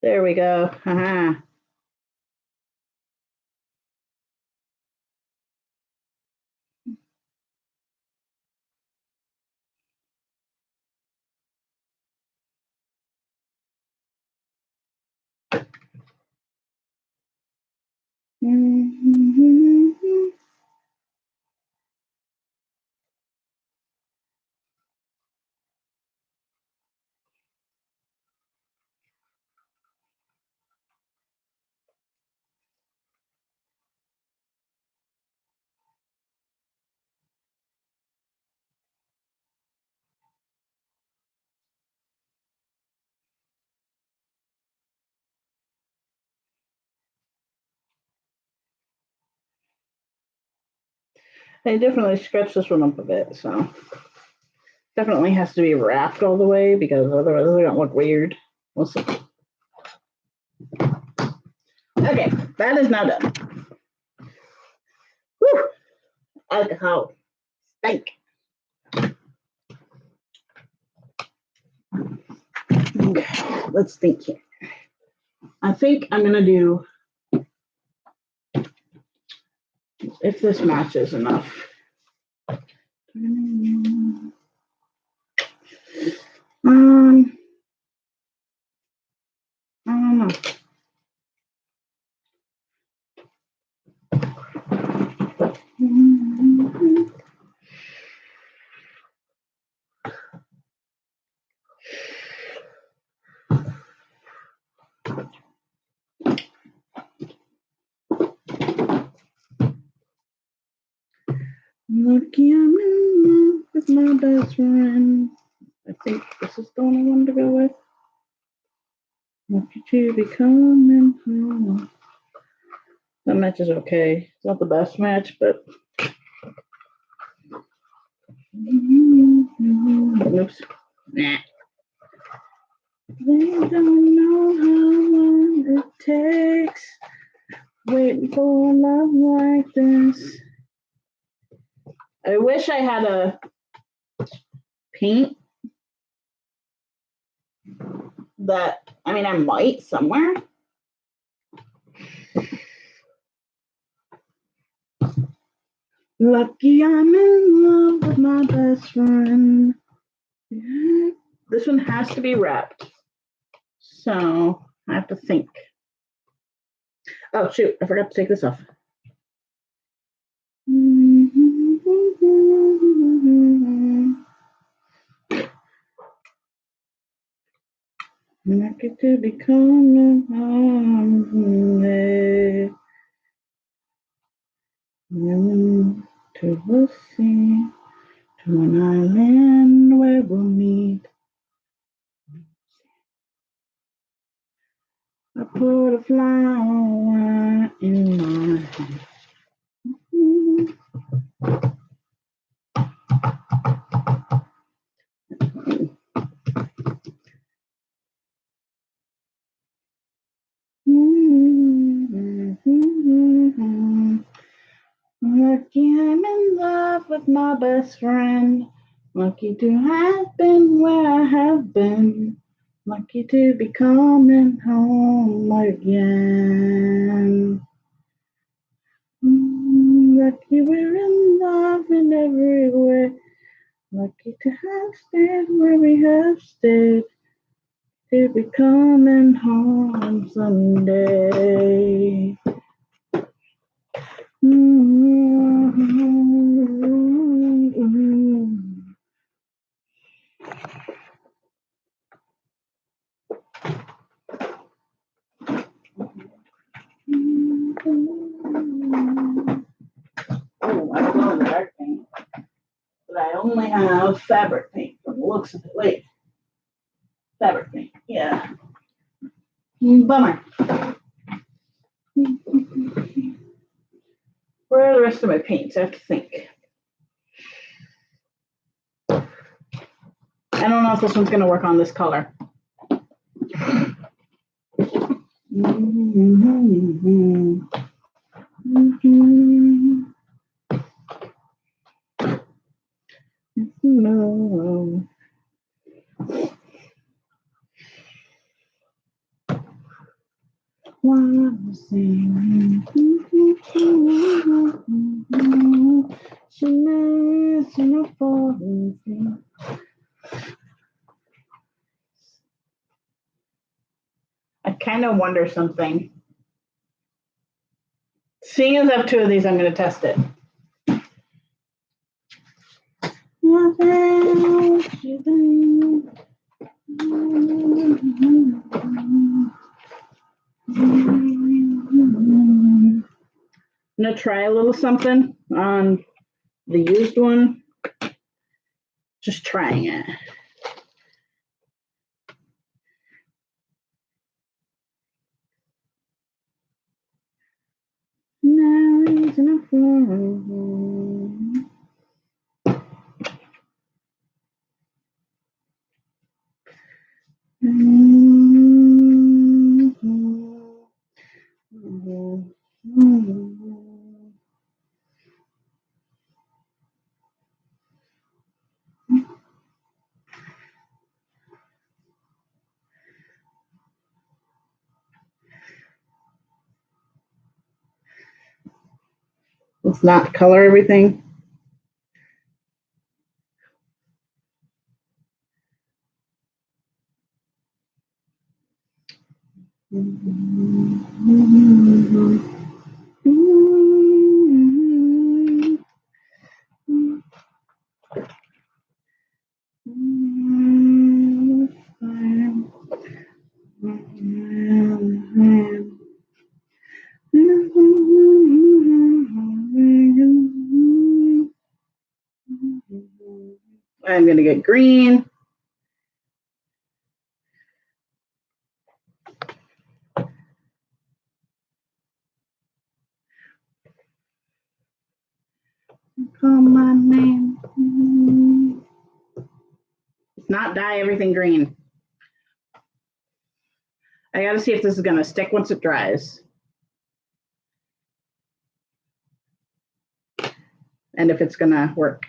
There we go. Haha. They definitely scratched this one up a bit, so definitely has to be wrapped all the way because otherwise they don't look weird. We'll see. Okay, that is now done. Whew. Alcohol. Stink. Okay, let's think here. I think I'm gonna do if this matches enough. I don't know. Lucky I'm in love with my best friend. I think this is the one I wanted to go with. Lucky to be coming home. That match is okay. It's not the best match, but. Oops. Nah. They don't know how long it takes waiting for love like this. I wish I had a paint that, I mean, I might somewhere. Lucky I'm in love with my best friend. This one has to be wrapped. So I have to think. Oh, shoot. I forgot to take this off. Lucky to be coming home. To the sea, to an island where we'll meet. I put a flower in my hand. Lucky I'm in love with my best friend. Lucky to have been where I have been. Lucky to be coming home again. Lucky we're in love in every way. Lucky to have stayed where we have stayed. To be coming home someday. Oh, I don't know dark paint, but I only have fabric paint from the looks of it. Wait, fabric paint, yeah. Bummer. Where are the rest of my paints? I have to think. I don't know if this one's going to work on this color. No. One thing. She knows in a falling thing. I kind of wonder something. Seeing as I have two of these, I'm going to test it. What else you think? I'm going to try a little something on the used one. Just trying it. Now he's in a forum. Let's not color everything. going to get green. Call my name. It's not dye everything green. I got to see if this is going to stick once it dries. And if it's going to work.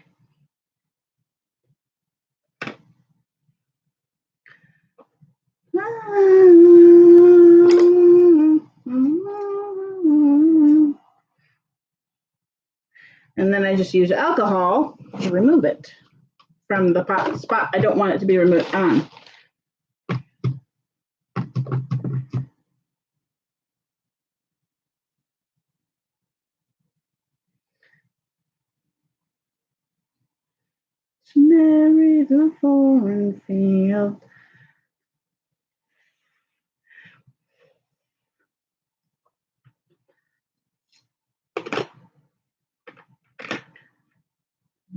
And then I just use alcohol to remove it from the spot I don't want it to be removed on. Mary the foreign field.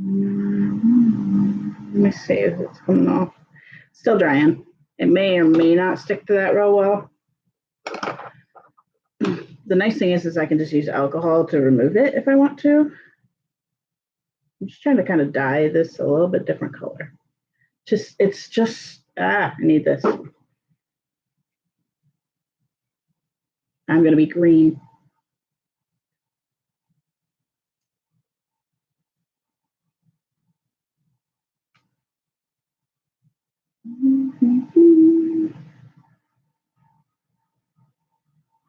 Let me see if it's coming off. Still drying. It may or may not stick to that real well. The nice thing is I can just use alcohol to remove it if I want to. I'm just trying to kind of dye this a little bit different color. I need this. I'm going to be green.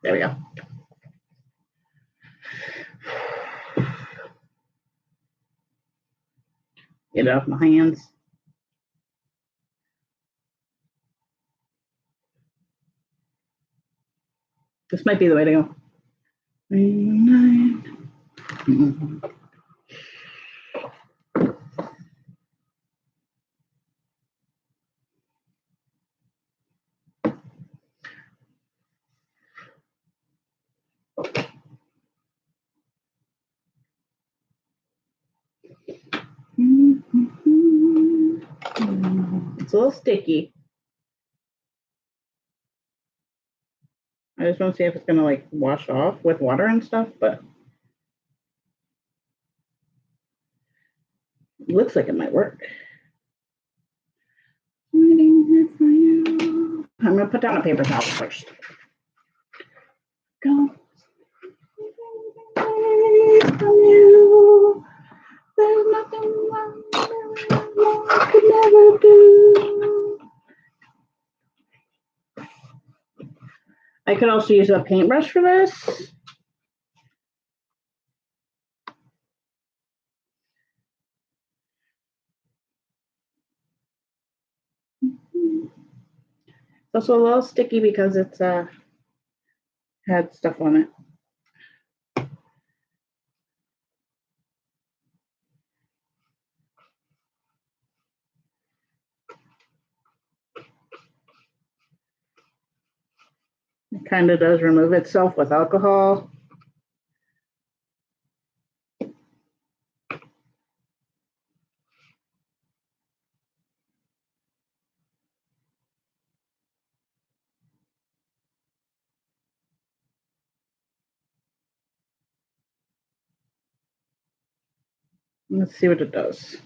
There we go. Get it off my hands. This might be the way to go. It's a little sticky. I just want to see if it's going to like wash off with water and stuff, but it looks like it might work. I'm going to put down a paper towel first. Go. There's nothing I could never do. I could also use a paintbrush for this. It's also a little sticky because it's had stuff on it. It kind of does remove itself with alcohol. Let's see what it does.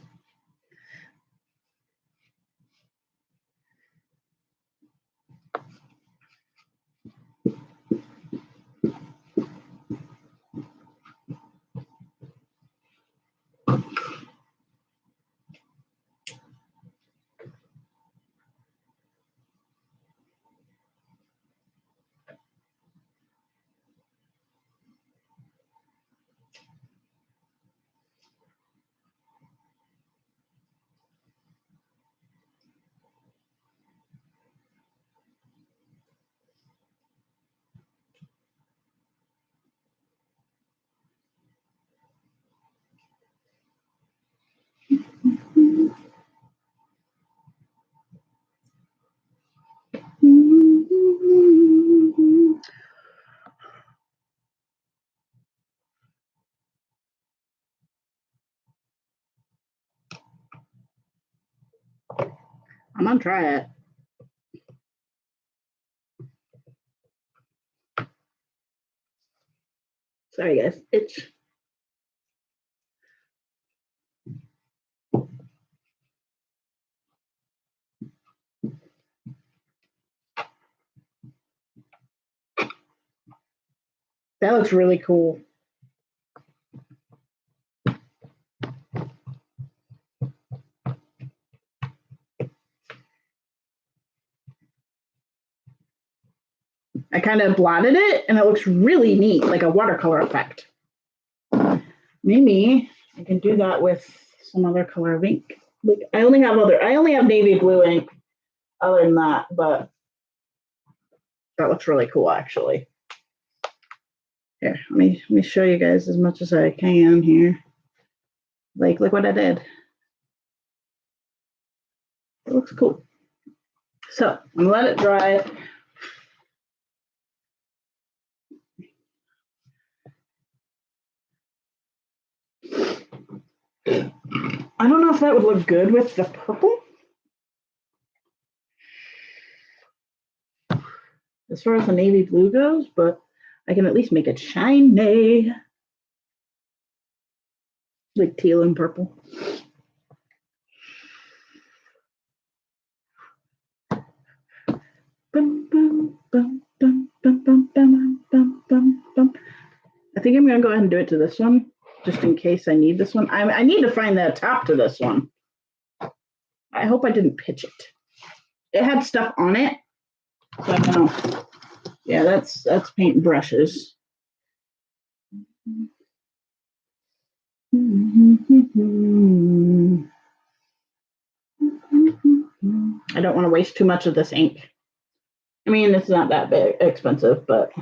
I'm gonna try it. Sorry guys, itch. That looks really cool. I kind of blotted it and it looks really neat, like a watercolor effect. Maybe I can do that with some other color of ink. Like I only have navy blue ink other than that, but that looks really cool actually. Here, let me show you guys as much as I can here. Like, look what I did. It looks cool. So I'm gonna let it dry. I don't know if that would look good with the purple. As far as the navy blue goes, but I can at least make it shiny. Like teal and purple. Bum, bum, bum, bum, bum, bum, bum, bum, bum, bum. I think I'm gonna go ahead and do it to this one, just in case I need this one. I need to find the top to this one. I hope I didn't pitch it. It had stuff on it, so I don't know. Yeah, that's paint brushes. I don't want to waste too much of this ink. I mean, it's not that big, expensive, but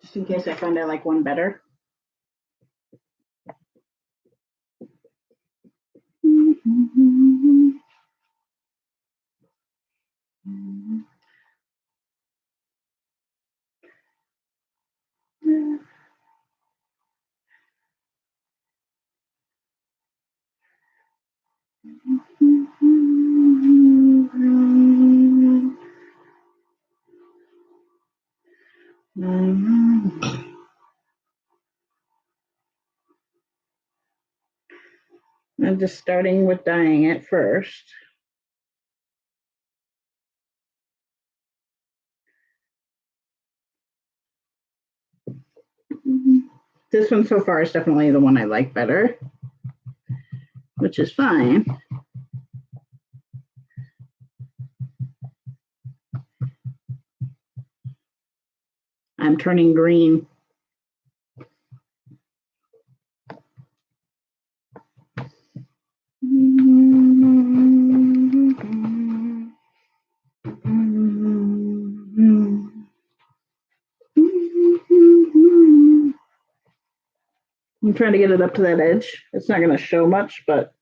just in case I find I like one better. I'm just starting with dyeing it first. This one so far is definitely the one I like better, which is fine. I'm turning green. I'm trying to get it up to that edge. It's not going to show much, but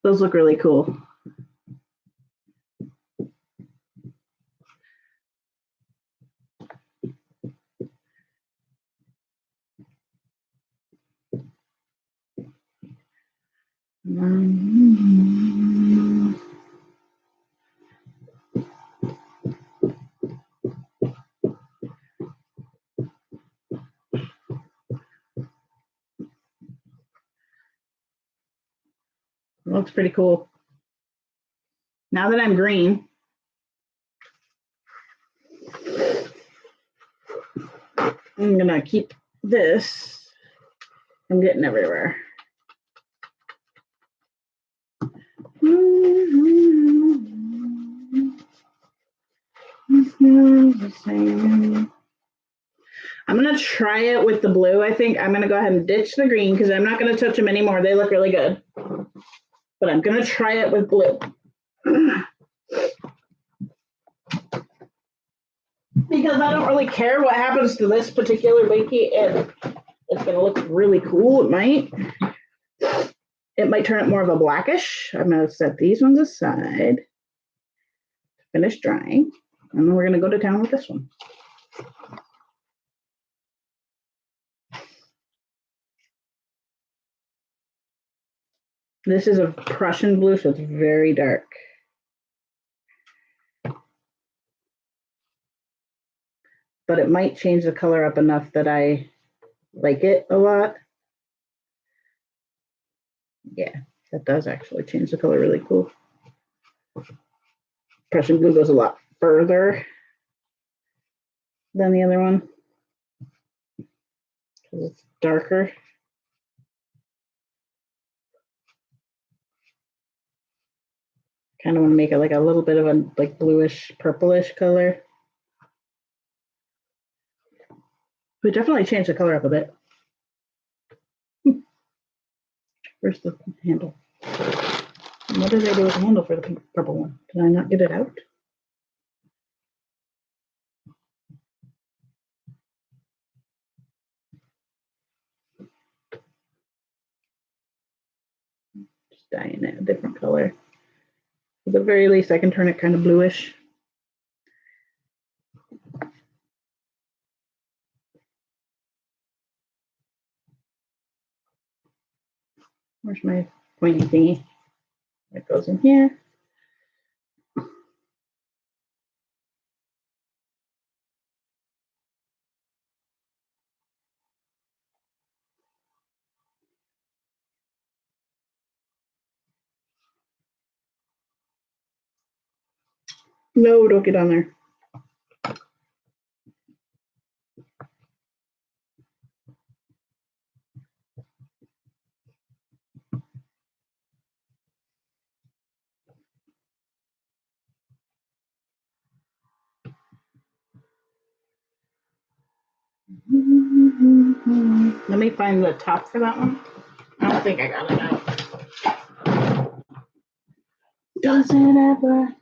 those look really cool. Looks pretty cool. Now that I'm green, I'm gonna keep this from getting everywhere. I'm gonna try it with the blue. I think I'm gonna go ahead and ditch the green because I'm not gonna touch them anymore. They look really good. But but I'm going to try it with blue. Because I don't really care what happens to this particular Binky, and it's going to look really cool. It might. It might turn it more of a blackish. I'm going to set these ones aside, finish drying, and then we're going to go to town with this one. This is a Prussian blue, so it's very dark. But it might change the color up enough that I like it a lot. Yeah, that does actually change the color really cool. Prussian blue goes a lot further than the other one because it's darker. Kind of want to make it like a little bit of a like bluish purplish color. We definitely changed the color up a bit. Where's the handle? What did I do with the handle for the pink, purple one? Did I not get it out? Just dyeing it a different color. At the very least, I can turn it kind of bluish. Where's my pointy thingy? That goes in here. No, don't get on there. Let me find the top for that one. I don't think I got it out. Does it ever?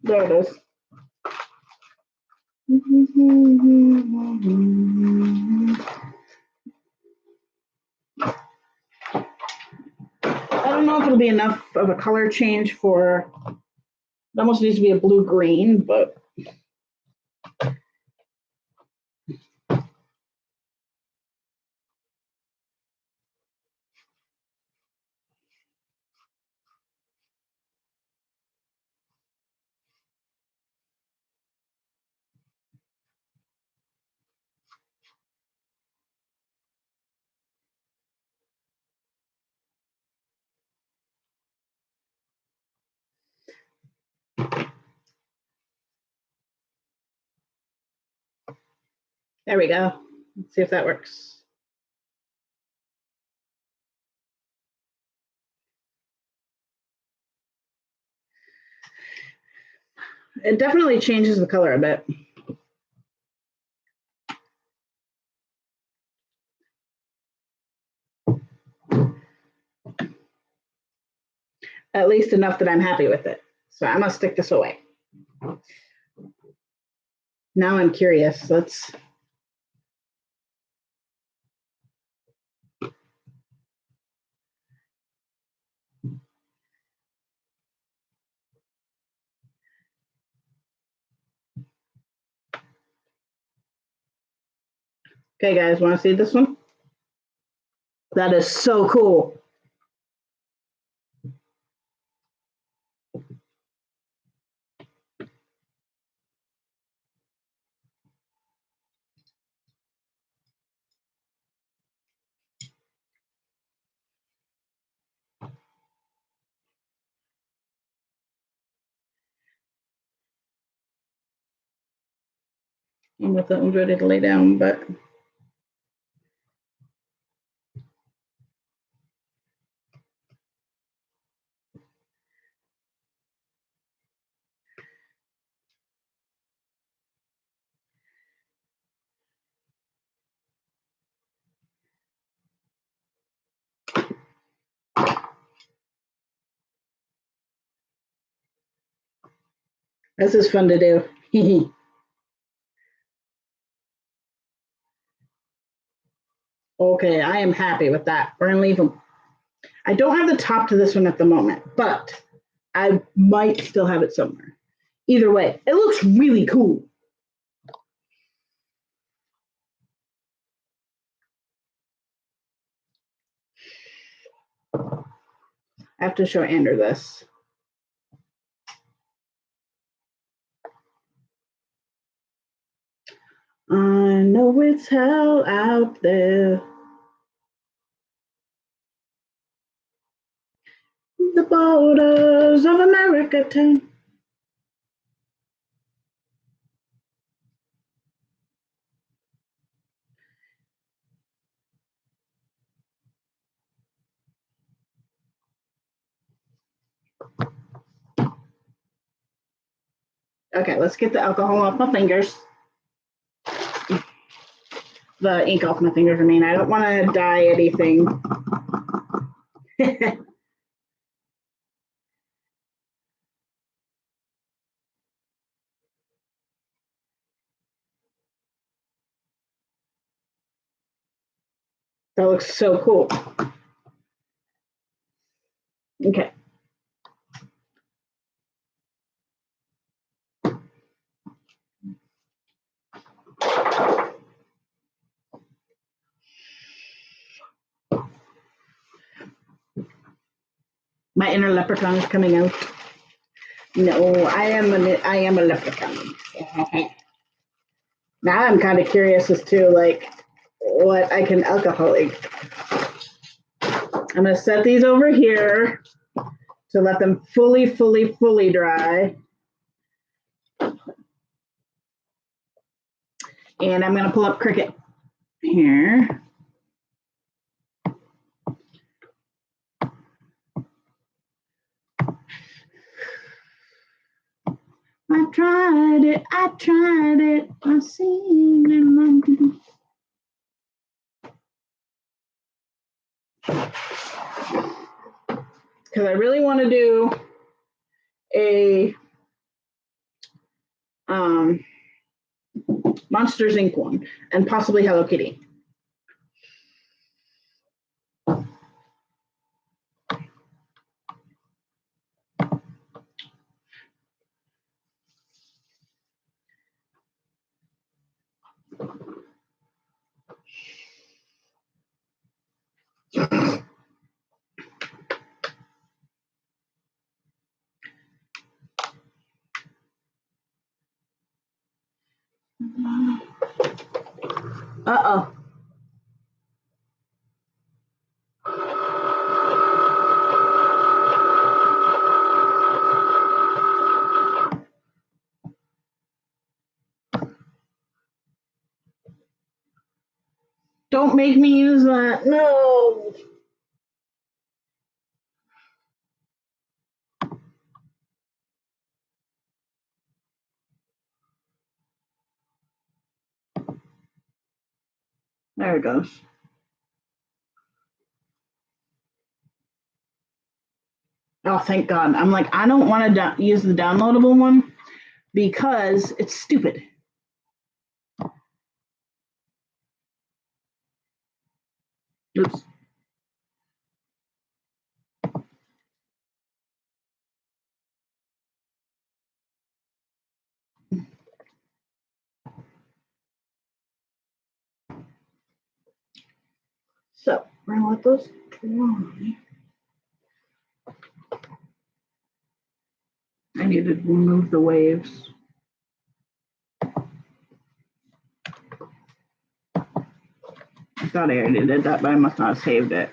There it is. I don't know if it'll be enough of a color change for, it almost needs to be a blue-green, but there we go. Let's see if that works. It definitely changes the color a bit. At least enough that I'm happy with it. So I'm gonna stick this away. Now I'm curious. Let's. Okay, guys, want to see this one? That is so cool. I don't know if that one's ready to lay down, but This is fun to do. Okay, I am happy with that. We're gonna leave them. I don't have the top to this one at the moment, but I might still have it somewhere. Either way, it looks really cool. I have to show Andrew this. I know it's hell out there. The borders of America turn. Okay, let's get the alcohol off my fingers. The ink off my fingers, I mean. I don't want to dye anything. That looks so cool. Okay. My inner leprechaun is coming out. No, I am a leprechaun. Now I'm kind of curious as to like what I can alcoholic. I'm gonna set these over here to let them fully dry. And I'm gonna pull up Cricut here. I tried it, I've seen it. Because I really want to do a Monsters Inc. one and possibly Hello Kitty. Uh-oh. Don't make me use that. No. There it goes. Oh, thank God. I'm like, I don't want to use the downloadable one because it's stupid. Oops. So we're gonna let those dry. I need to remove the waves. I thought I already did that, but I must not have saved it.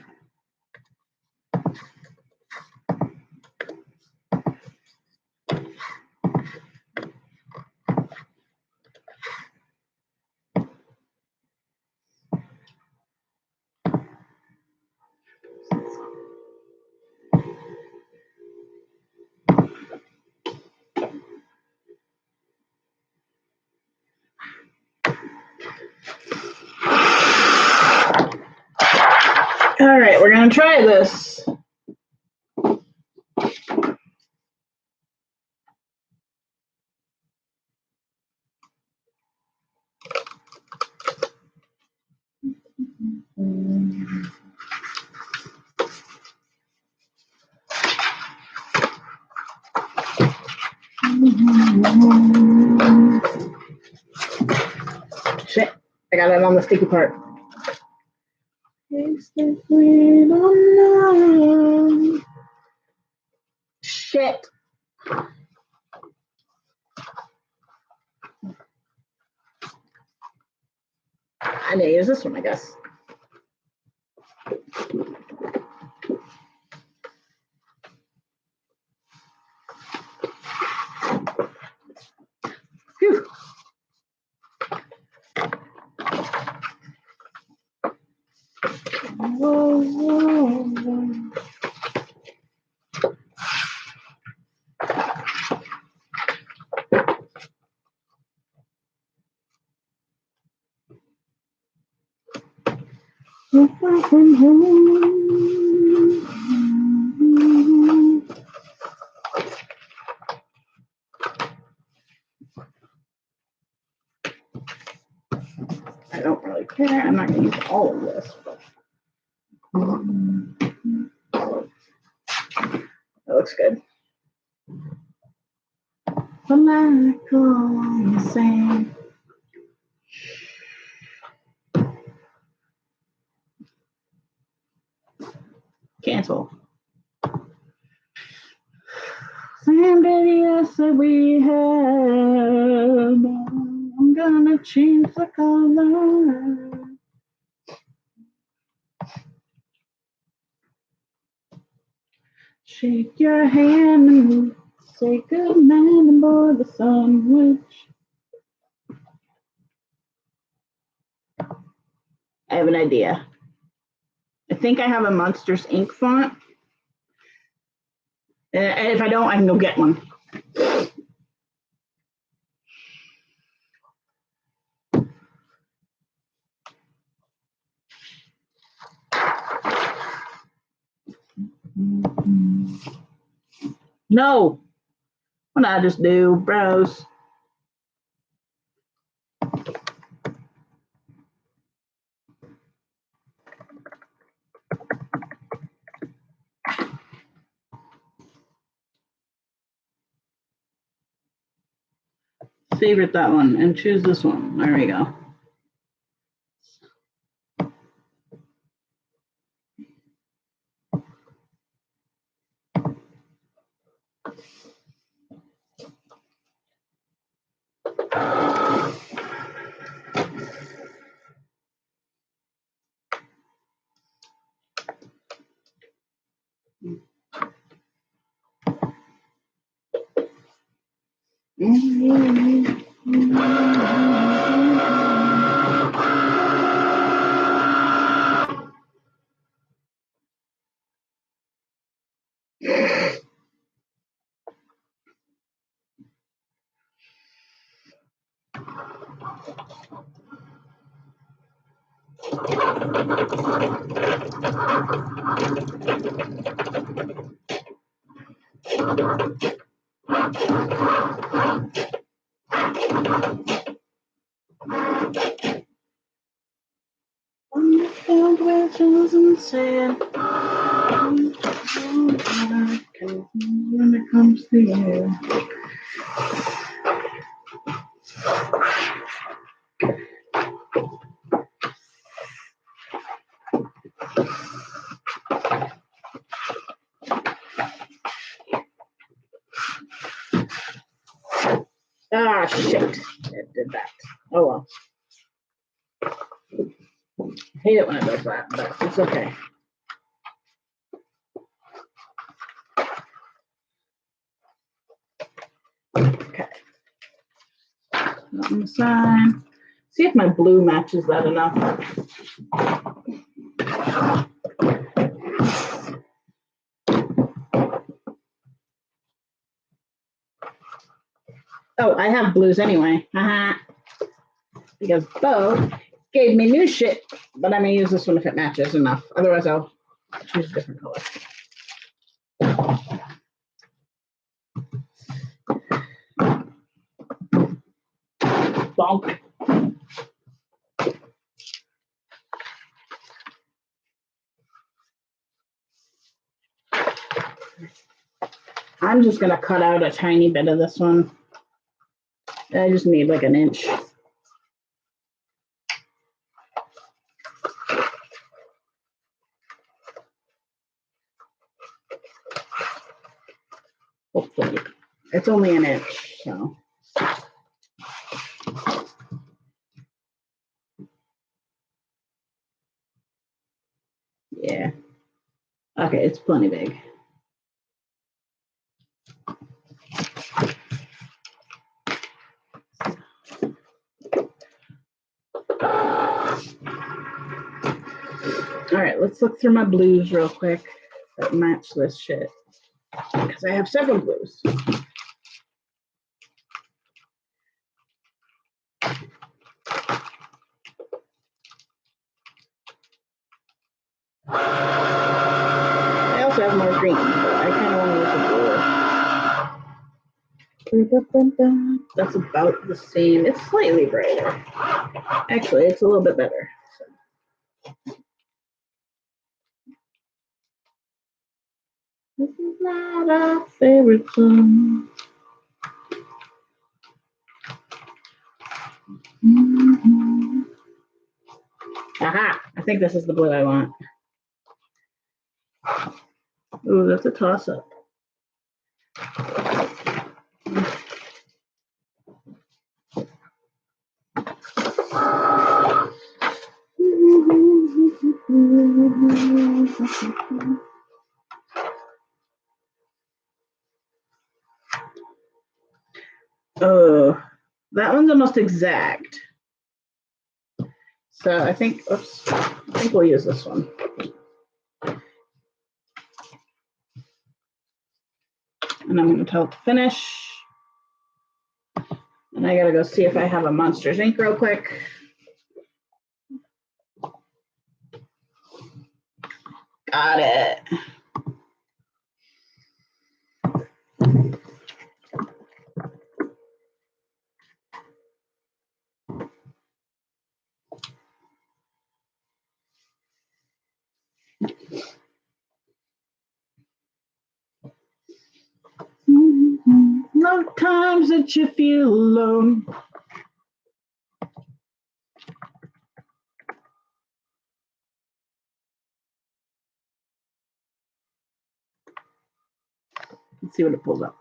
All right, we're gonna try this. Shit, I got it on the sticky part. It's the freedom. Shit. I need to use this one, I guess. Phew. Whoa, whoa, whoa. I don't really care. I'm not going to use all of this, but that looks good. But like all the same. Cancel. Same videos that we had. I'm gonna change the color. Shake your hand and say good night aboard the sandwich. I have an idea. I think I have a Monsters Inc. font. And if I don't, I can go get one. No. What did I just do, bros? Favorite that one and choose this one. There we go. When it comes to you. Ah, shit. It did that. Oh well. I hate it when it does that, but it's okay. Okay. On the side. See if my blue matches that enough. Oh, I have blues anyway. Because Bo gave me new shit, but I'm gonna use this one if it matches enough. Otherwise, I'll choose a different color. Bonk. I'm just going to cut out a tiny bit of this one. I just need like an inch. Hopefully. It's only an inch, so. Yeah. Okay, it's plenty big. All right, let's look through my blues real quick that match this shit. Because I have several blues. I also have more green, but I kind of want to use a blue. That's about the same. It's slightly brighter. Actually, it's a little bit better. So. This is not our favorite song. Mm-hmm. Aha! I think this is the blue I want. Ooh, that's a toss-up. Oh, that one's almost exact. So I think we'll use this one. And I'm going to tell it to finish. And I got to go see if I have a Monsters Inc. real quick. Got it. No times that you feel alone. Let's see what it pulls up.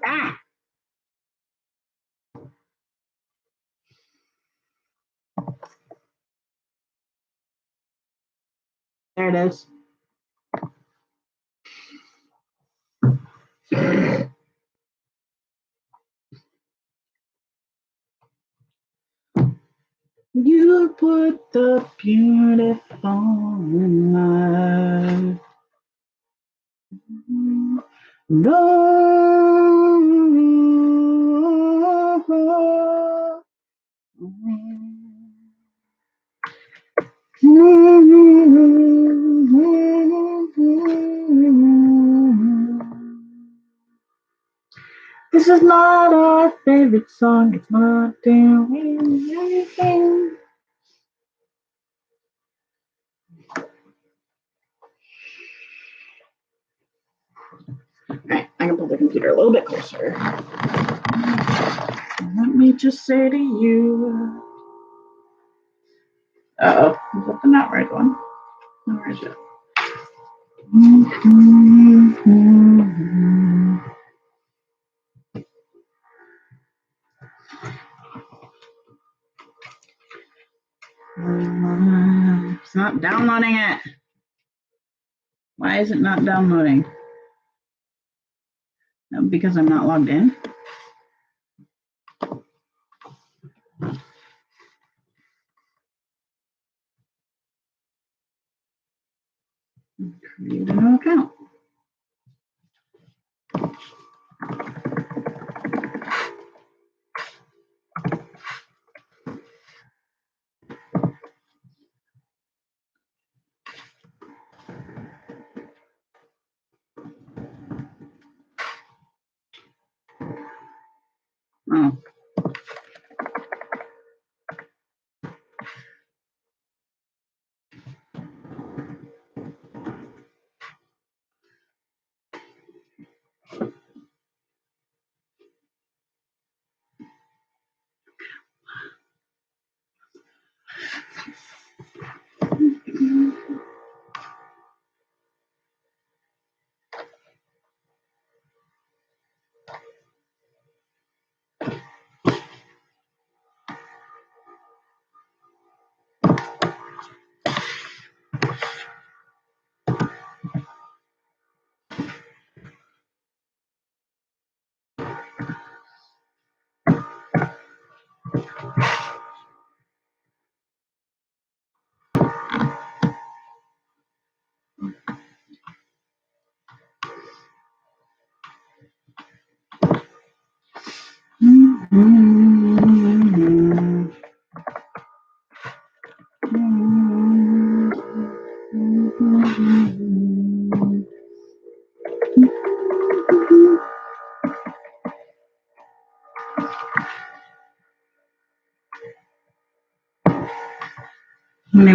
Ah. There it is. You put the beautiful in life. No. This is not our favorite song. It's not doing anything. Alright, I can pull the computer a little bit closer. Let me just say to you. Uh-oh, is that the not right one? No, where is it? It's not downloading it. Why is it not downloading? No, because I'm not logged in. Create a new account. Maybe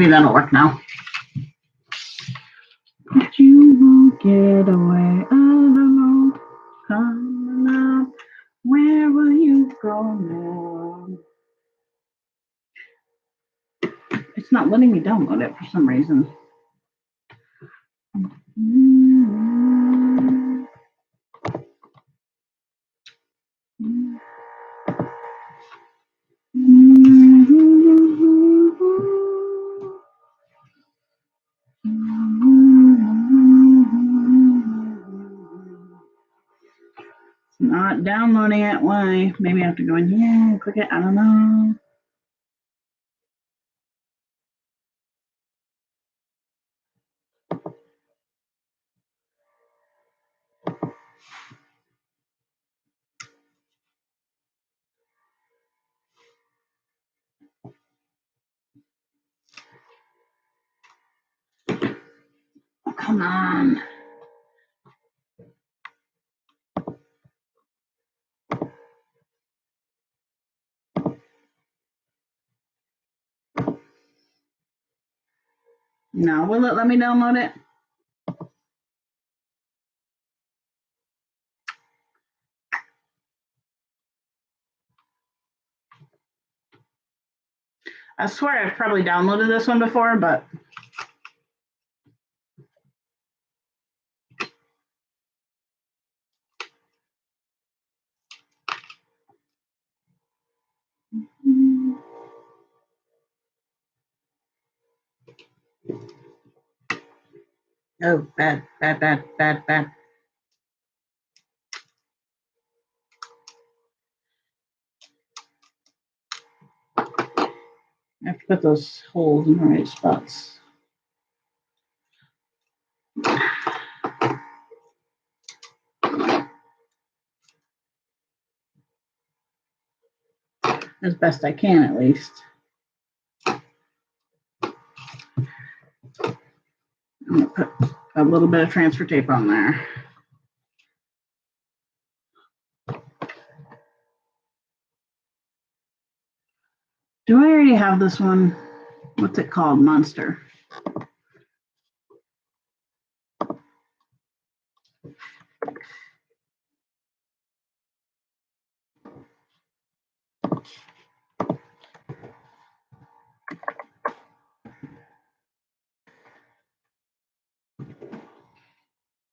that'll work now. But you won't get away. I don't know. Come on, where will you go now? It's not letting me download it for some reason. Not downloading it. Why? Maybe I have to go in here and click it. I don't know. Oh, come on. No, will it let me download it? I swear I've probably downloaded this one before, but oh, bad. I have to put those holes in the right spots. As best I can, at least. I'm going to put a little bit of transfer tape on there. Do I already have this one? What's it called? Monster.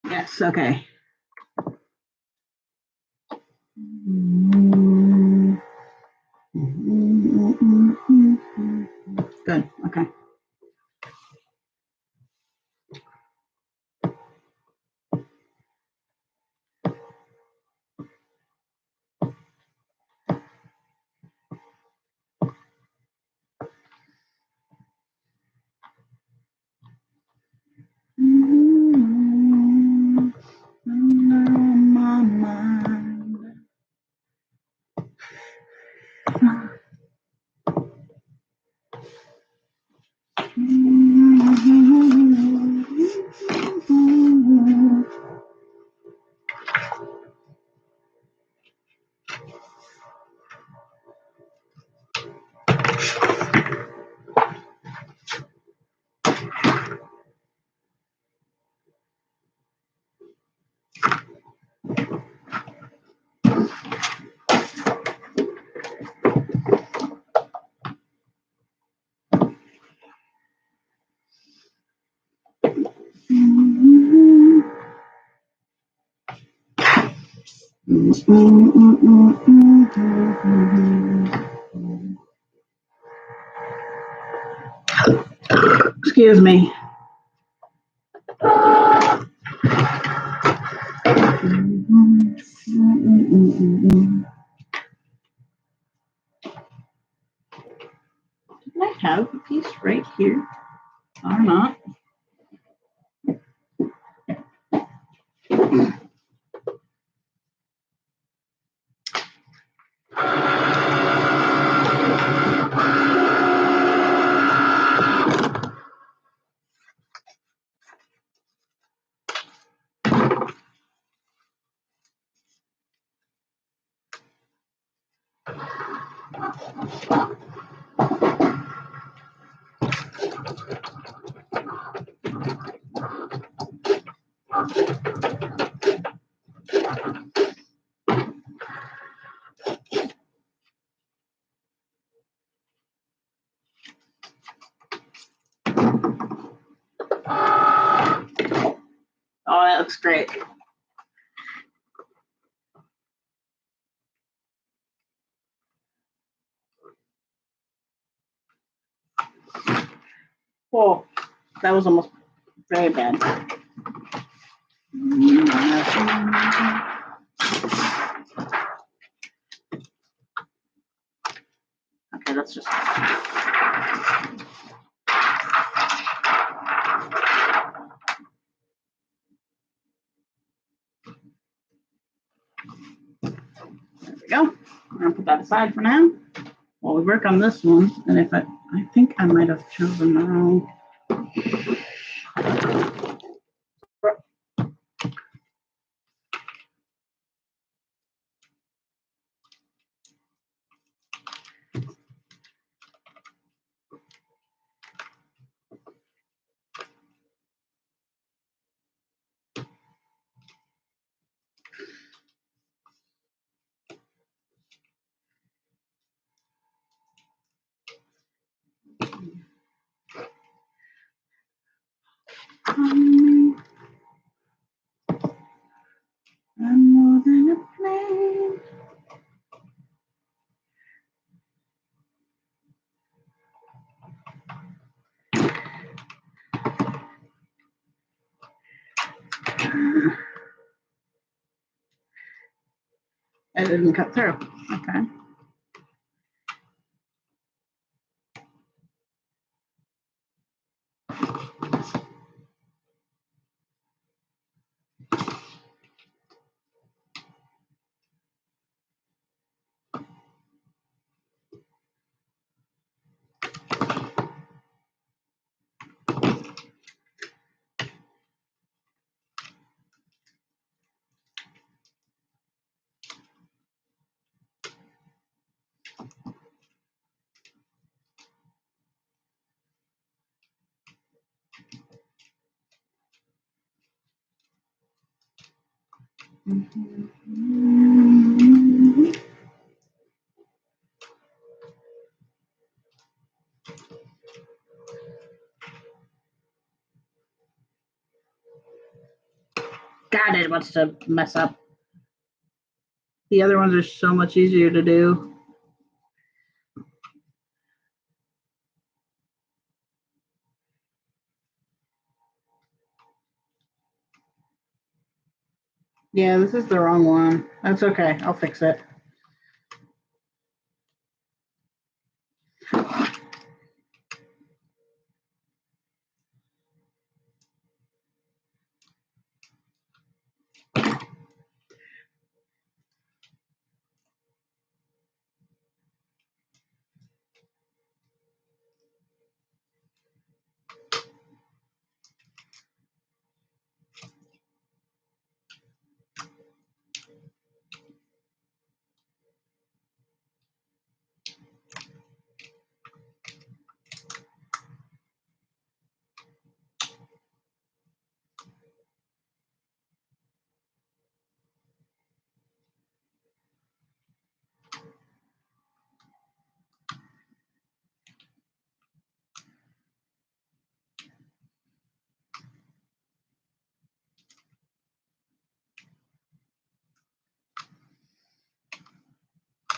Yes, okay. Good, okay. Excuse me. Didn't I have a piece right here? Or not? looks great. Oh, that was almost very bad. Okay, that's just. There we go. I'm gonna put that aside for now while we work on this one. And if I think I might have chosen the wrong. I'm more than a plane. It didn't cut through. Okay. God, it wants to mess up. The other ones are so much easier to do. Yeah, this is the wrong one. That's okay. I'll fix it.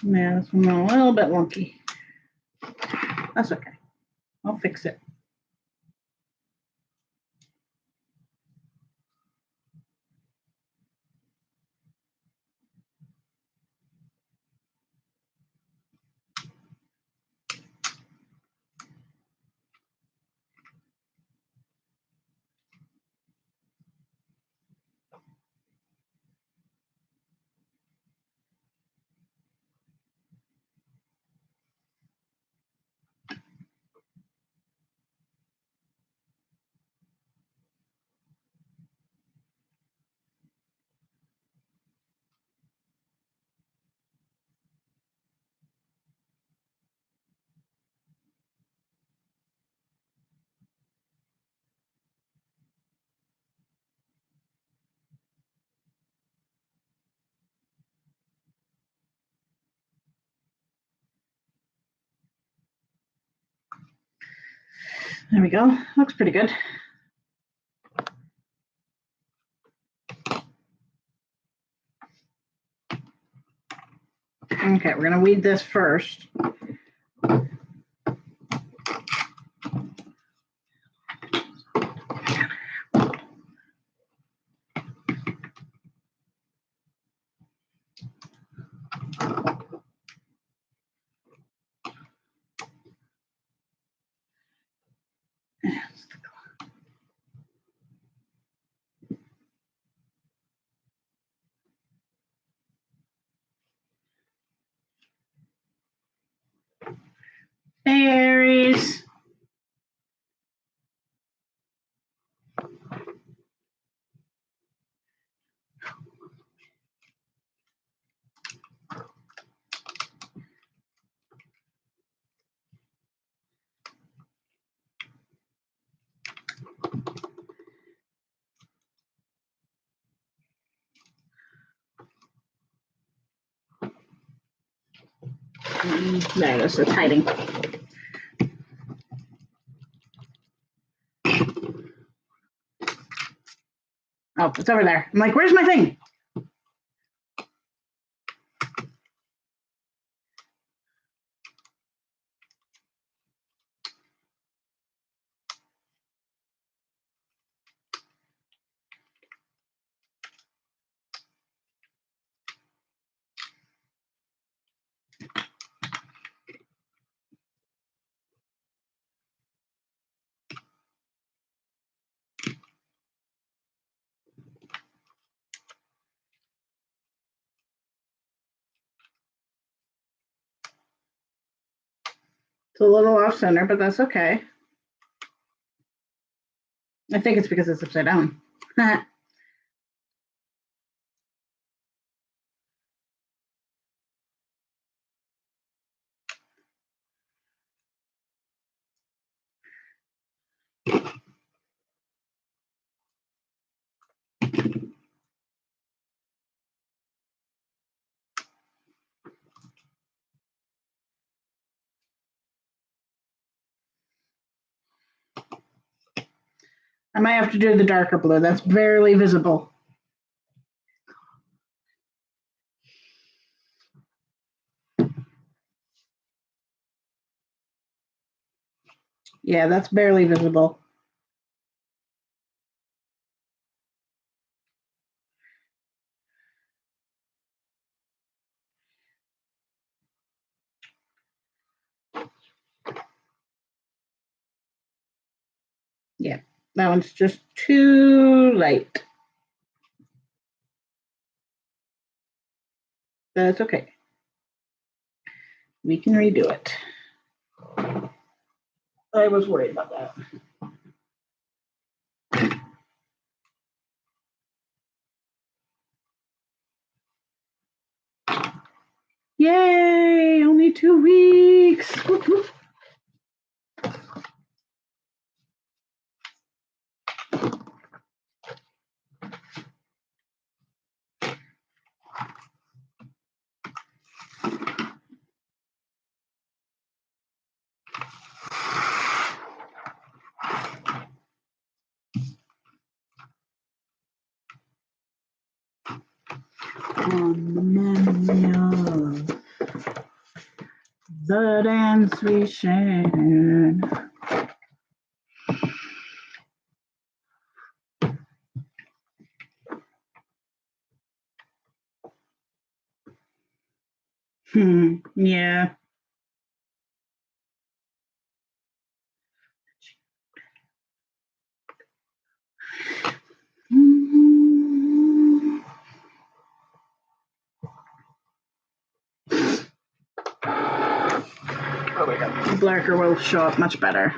Yeah, this one's a little bit wonky. That's okay. I'll fix it. There we go. Looks pretty good. Okay, we're going to weed this first. Berries. There it is. It's hiding. Oh, it's over there. I'm like, where's my thing? It's a little off center, but that's okay. I think it's because it's upside down. I might have to do the darker blue. That's barely visible. Yeah, that's barely visible. Yeah, that one's just too light. That's okay. We can redo it. I was worried about that. Yay, only 2 weeks. Whoop, whoop. On the menu, the dance we shared. Yeah. Oh my God. The blacker will show up much better.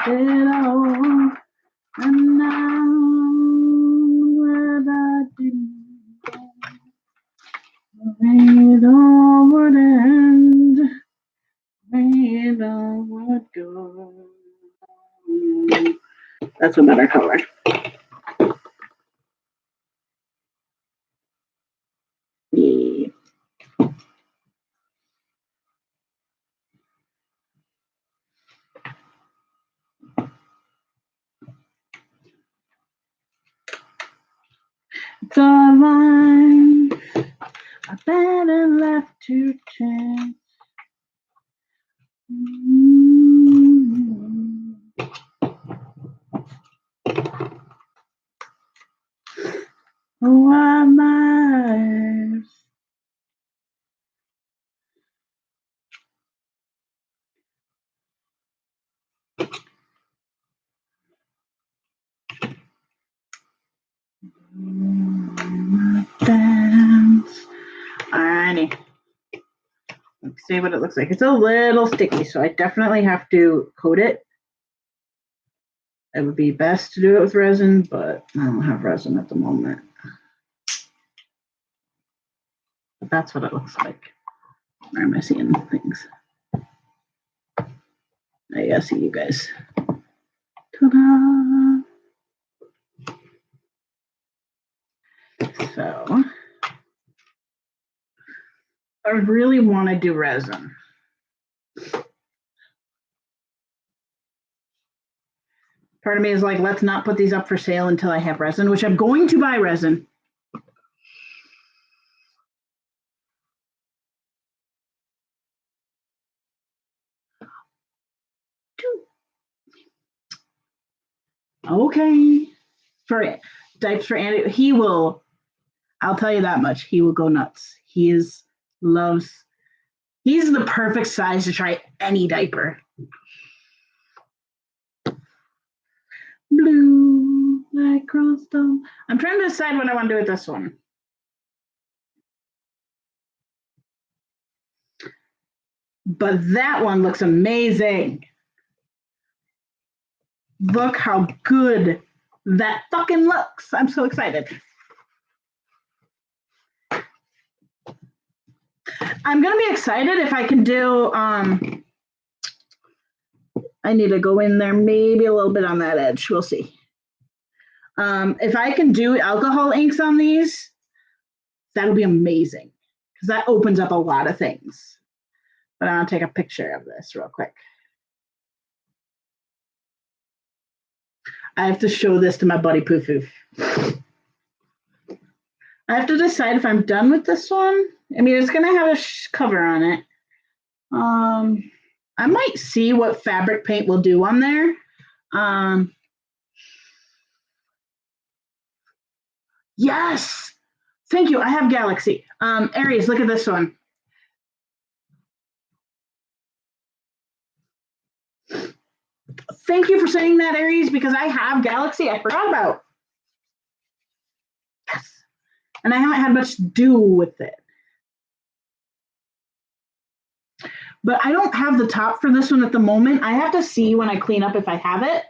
it all. And now that I didn't it all would end. It all would go. That's a better color. Yeah. It's a line I better left to chance. Oh, our lives. Dance. Alrighty. Let's see what it looks like. It's a little sticky, so I definitely have to coat it. It would be best to do it with resin, but I don't have resin at the moment. But that's what it looks like. Where am I seeing things? I gotta see you guys. Ta-da! So I really want to do resin. Part of me is like, let's not put these up for sale until I have resin, which I'm going to buy resin. Okay. For Dipes for Andy, he will, I'll tell you that much. He will go nuts. He's the perfect size to try any diaper. Blue like crystal. I'm trying to decide what I want to do with this one. But that one looks amazing. Look how good that fucking looks. I'm so excited. I'm gonna be excited if I can do I need to go in there maybe a little bit on that edge. We'll see. If I can do alcohol inks on these, that'll be amazing because that opens up a lot of things. But I'll take a picture of this real quick. I have to show this to my buddy Poof Poof. I have to decide if I'm done with this one. I mean, it's gonna have a cover on it. I might see what fabric paint will do on there. Yes, thank you. I have Galaxy. Aries, look at this one. Thank you for saying that, Aries, because I have Galaxy. I forgot about. Yes, and I haven't had much to do with it. But I don't have the top for this one at the moment. I have to see when I clean up if I have it.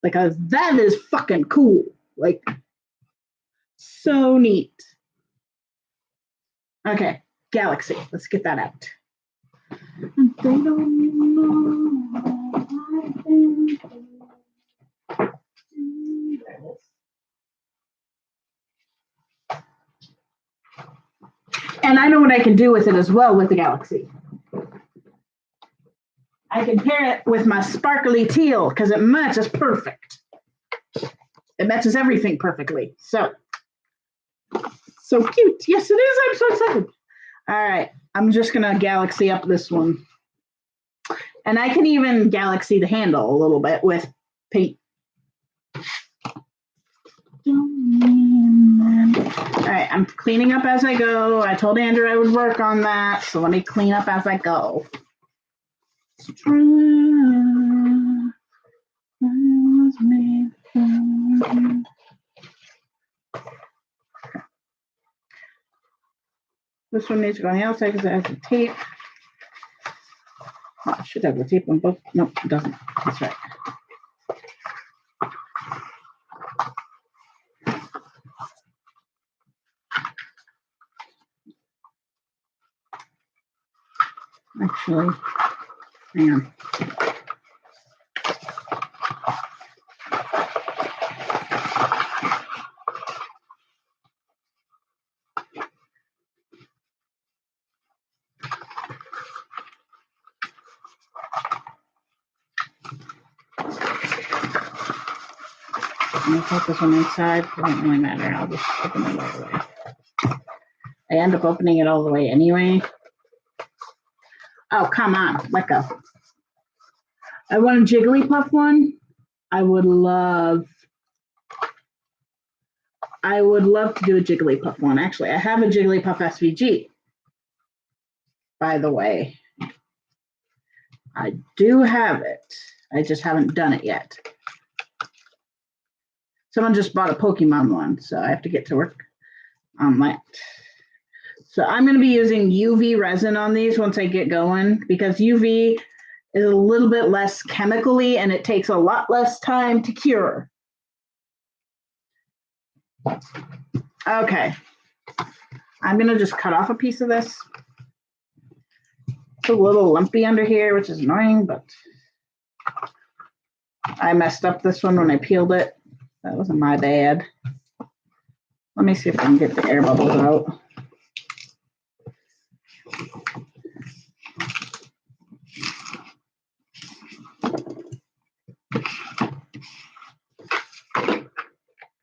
Because that is fucking cool. Like, so neat. Okay, Galaxy. Let's get that out. They don't know. And I know what I can do with it as well with the Galaxy. I can pair it with my sparkly teal because it matches perfect. It matches everything perfectly. So cute. Yes, it is. I'm so excited. All right. I'm just going to Galaxy up this one. And I can even Galaxy the handle a little bit with paint. All right. I'm cleaning up as I go. I told Andrew I would work on that. So let me clean up as I go. This one needs to go on the outside because it has the tape. Oh, I should have the tape on both. Nope, it doesn't. That's right. Actually, hang on. I'm going to put this one inside. It doesn't really matter. I'll just open it all the way. I end up opening it all the way anyway. Oh, come on. Let go. I want a Jigglypuff one. I would love to do a Jigglypuff one. Actually, I have a Jigglypuff SVG. By the way, I do have it. I just haven't done it yet. Someone just bought a Pokemon one, so I have to get to work on that. So I'm going to be using UV resin on these once I get going, because UV is a little bit less chemically and it takes a lot less time to cure. Okay. I'm going to just cut off a piece of this. It's a little lumpy under here, which is annoying, but I messed up this one when I peeled it. That wasn't my bad. Let me see if I can get the air bubbles out.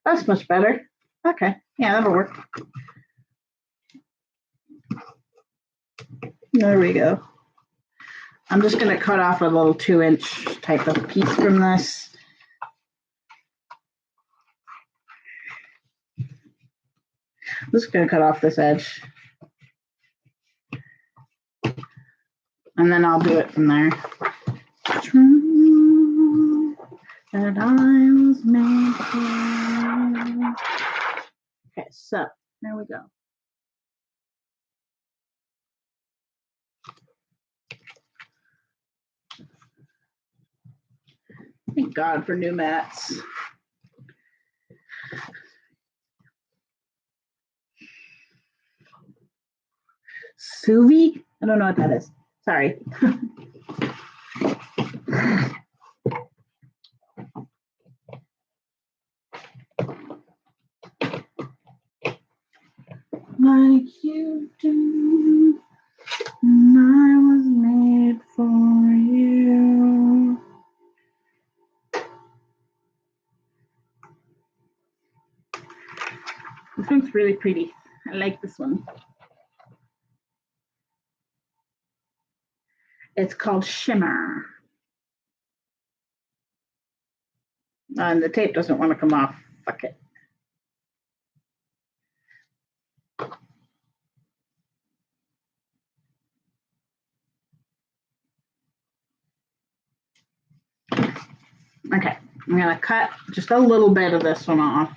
That's much better. Okay, yeah, that'll work. There we go. I'm just going to cut off a little 2-inch type of piece from this. I'm just going to cut off this edge. And then I'll do it from there. True that I was made for. Okay, so there we go. Thank God for new mats. Sous vide? I don't know what that is. Sorry. Like you do, and I was made for you. This one's really pretty. I like this one. It's called Shimmer. And the tape doesn't want to come off. Fuck it. Okay, I'm gonna cut just a little bit of this one off,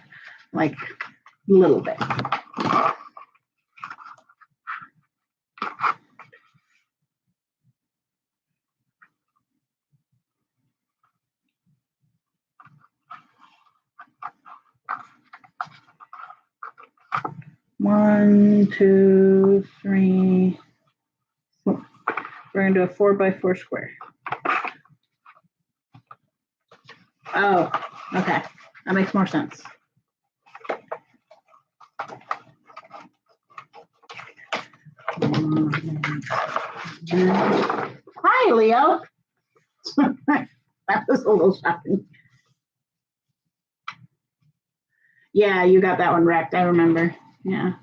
like a little bit. One, two, three, four. We're gonna do a 4x4 square. Oh, okay, that makes more sense. Hi, Leo. That was a little shocking. Yeah, you got that one wrecked. I remember. Yeah.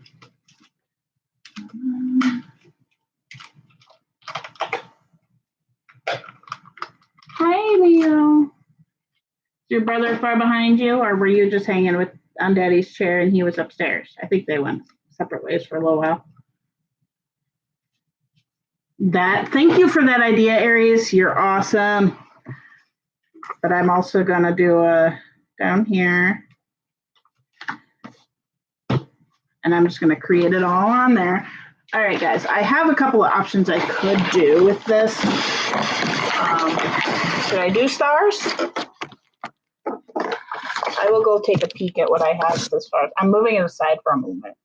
Hi, Leo. Is your brother far behind you, or were you just hanging with on Daddy's chair and he was upstairs? I think they went separate ways for a little while. Thank you for that idea, Aries. You're awesome. But I'm also gonna do a down here. And I'm just gonna create it all on there. All right, guys, I have a couple of options I could do with this. Should I do stars? I will go take a peek at what I have as far as I'm moving it aside for a moment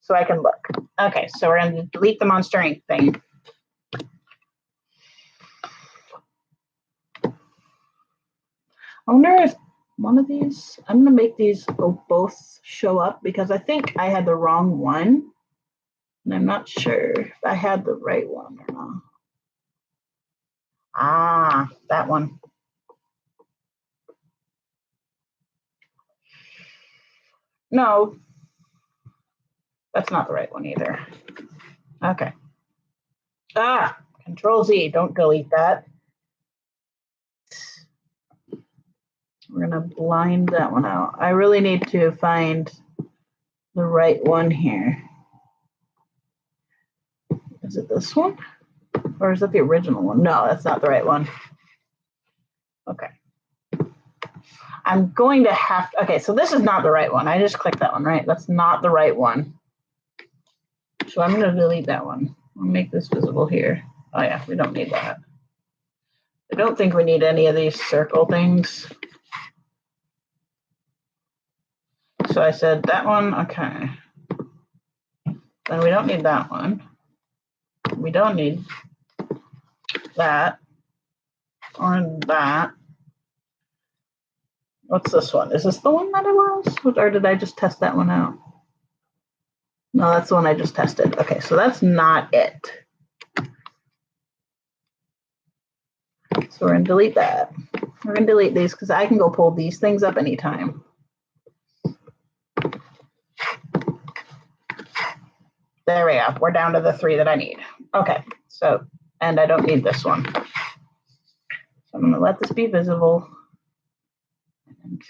so I can look. Okay, so we're going to delete the Monster Inc. thing. I wonder if one of these, I'm going to make these both show up because I think I had the wrong one. And I'm not sure if I had the right one or not. Ah, that one. No, that's not the right one either. Okay. Ah, Control Z, don't delete that. We're going to blind that one out. I really need to find the right one here. Is it this one? Or is it the original one? No, that's not the right one. Okay. I'm going to have to, okay, so this is not the right one. I just clicked that one, right? That's not the right one. So I'm going to delete that one. I'll make this visible here. Oh yeah, we don't need that. I don't think we need any of these circle things. So I said that one, okay. Then we don't need that one. We don't need that or that. What's this one? Is this the one that it was? Or did I just test that one out? No, that's the one I just tested. Okay, so that's not it. So we're going to delete that. We're going to delete these because I can go pull these things up anytime. There we go. We're down to the 3 that I need. Okay, so, and I don't need this one. So I'm going to let this be visible. And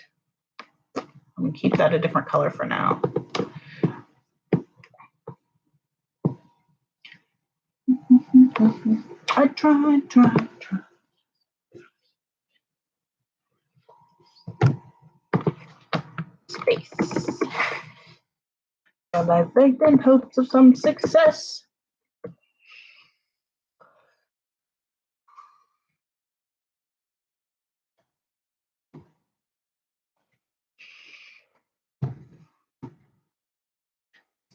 I'm going to keep that a different color for now. I tried. Space. And I've baked in hopes of some success.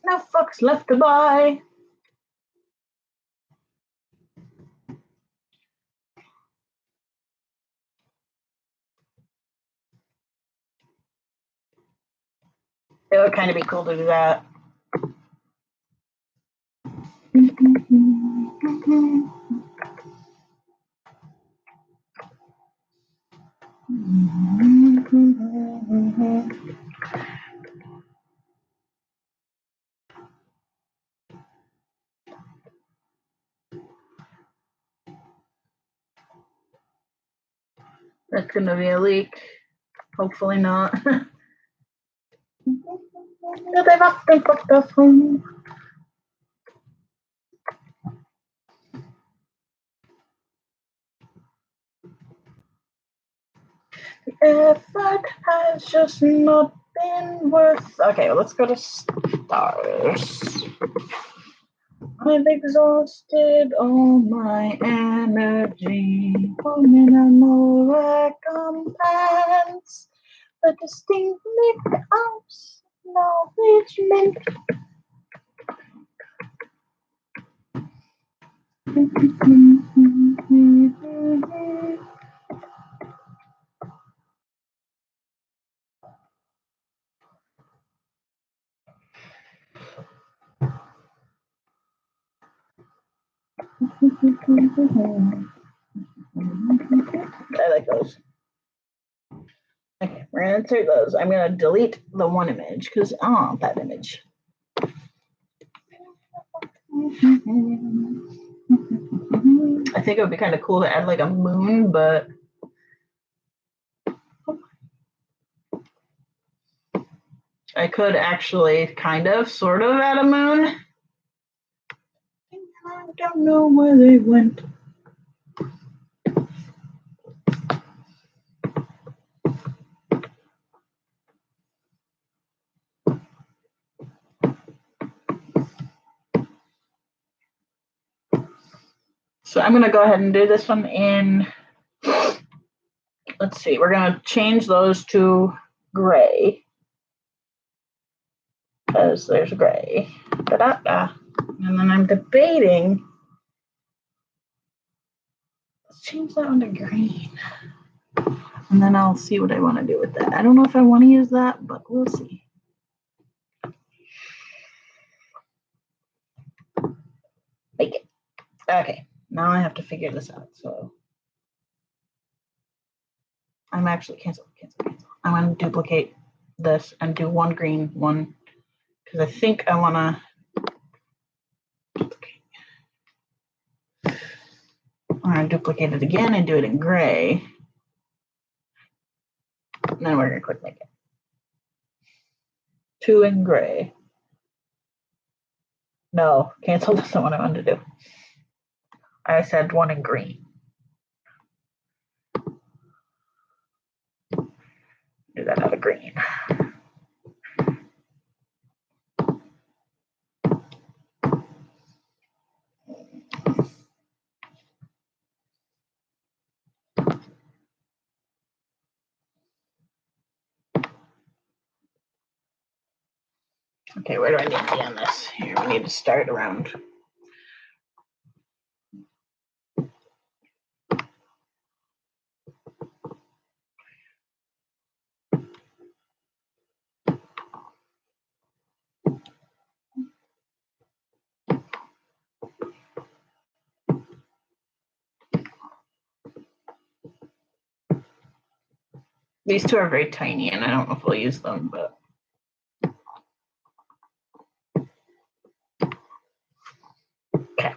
No fucks left to buy. It would kind of be cool to do that. That's going to be a leak. Hopefully not. Effort has just not been worth. Okay, well, let's go to stars. I've exhausted all my energy for minimal recompense. The distinct ounce acknowledgement. I like those. Okay, we're gonna insert those. I'm gonna delete the one image because that image. I think it would be kind of cool to add like a moon, but I could actually kind of, sort of add a moon. I don't know where they went. So I'm going to go ahead and do this one in, let's see, we're going to change those to gray. Because there's gray. Da-da-da. And then I'm debating, let's change that one to green. And then I'll see what I want to do with that. I don't know if I want to use that, but we'll see. Make it. Okay, now I have to figure this out. So I'm actually cancel. I'm going to duplicate this and do one green, one, because I think I want to. I'm going to duplicate it again and do it in gray. And then we're going to click make it. 2 in gray. No, cancel. That's not what I wanted to do. I said 1 in green. Do that out of green. Okay, where do I need to be on this? Here, we need to start around. These two are very tiny, and I don't know if we'll use them, but. Okay.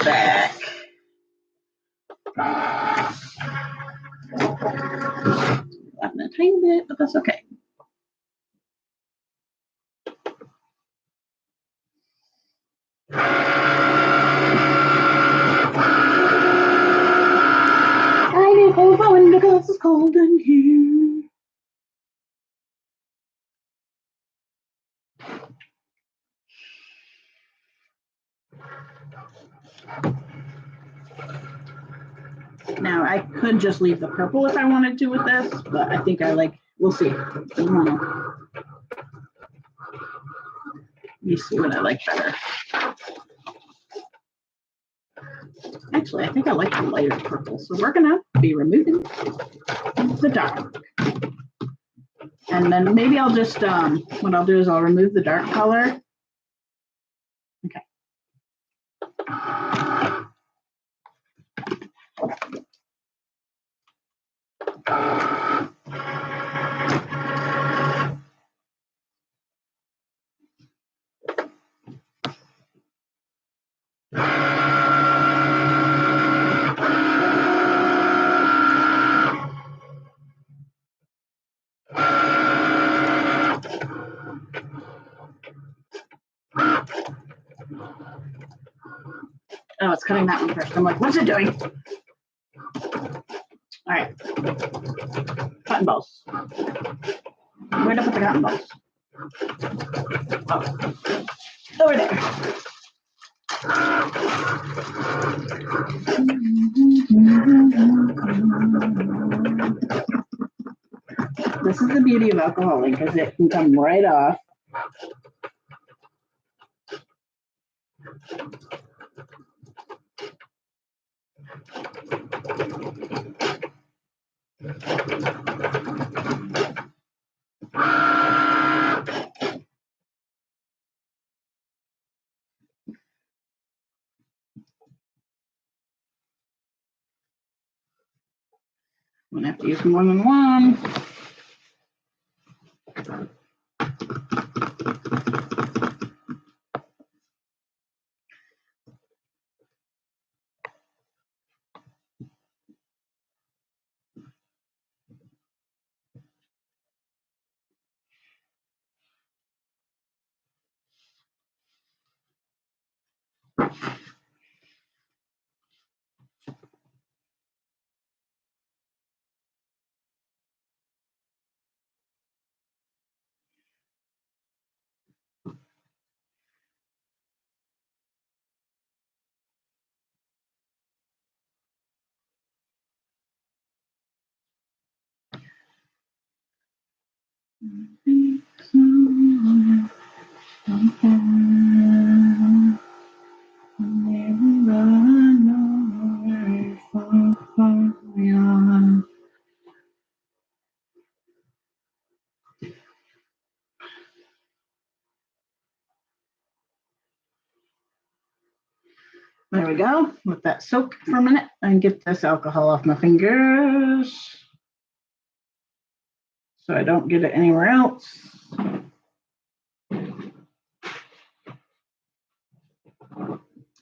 Back. A tiny bit, but that's okay. I need to open my window because it's cold in here. Now I could just leave the purple if I wanted to with this, but I think I like, we'll see. Let me see what I like better. Actually, I think I like the lighter purple, so we're gonna be removing the dark. And then maybe I'll just, what I'll do is I'll remove the dark color. Okay. Oh, it's cutting that one first. I'm like, what's it doing? All right. Cotton balls. Where to put the cotton balls? Oh, over there. This is the beauty of alcoholing, because it can come right off. I'm gonna have to use more than one. There we go. Let that soak for a minute and get this alcohol off my fingers so I don't get it anywhere else.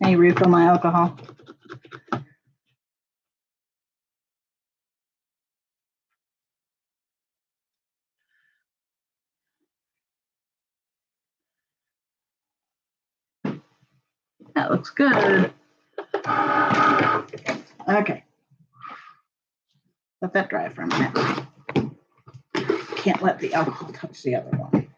Hey, refill my alcohol. That looks good. Okay. Let that dry for a minute. Can't let the alcohol touch the other one.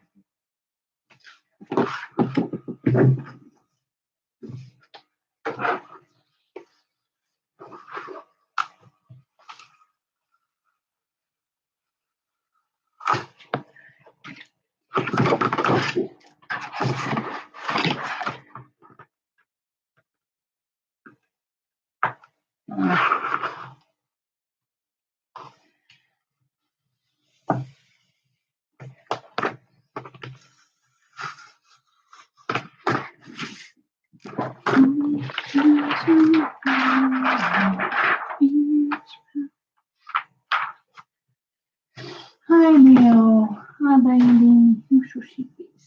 Hi, Leo. Hi, baby. You so sheepies.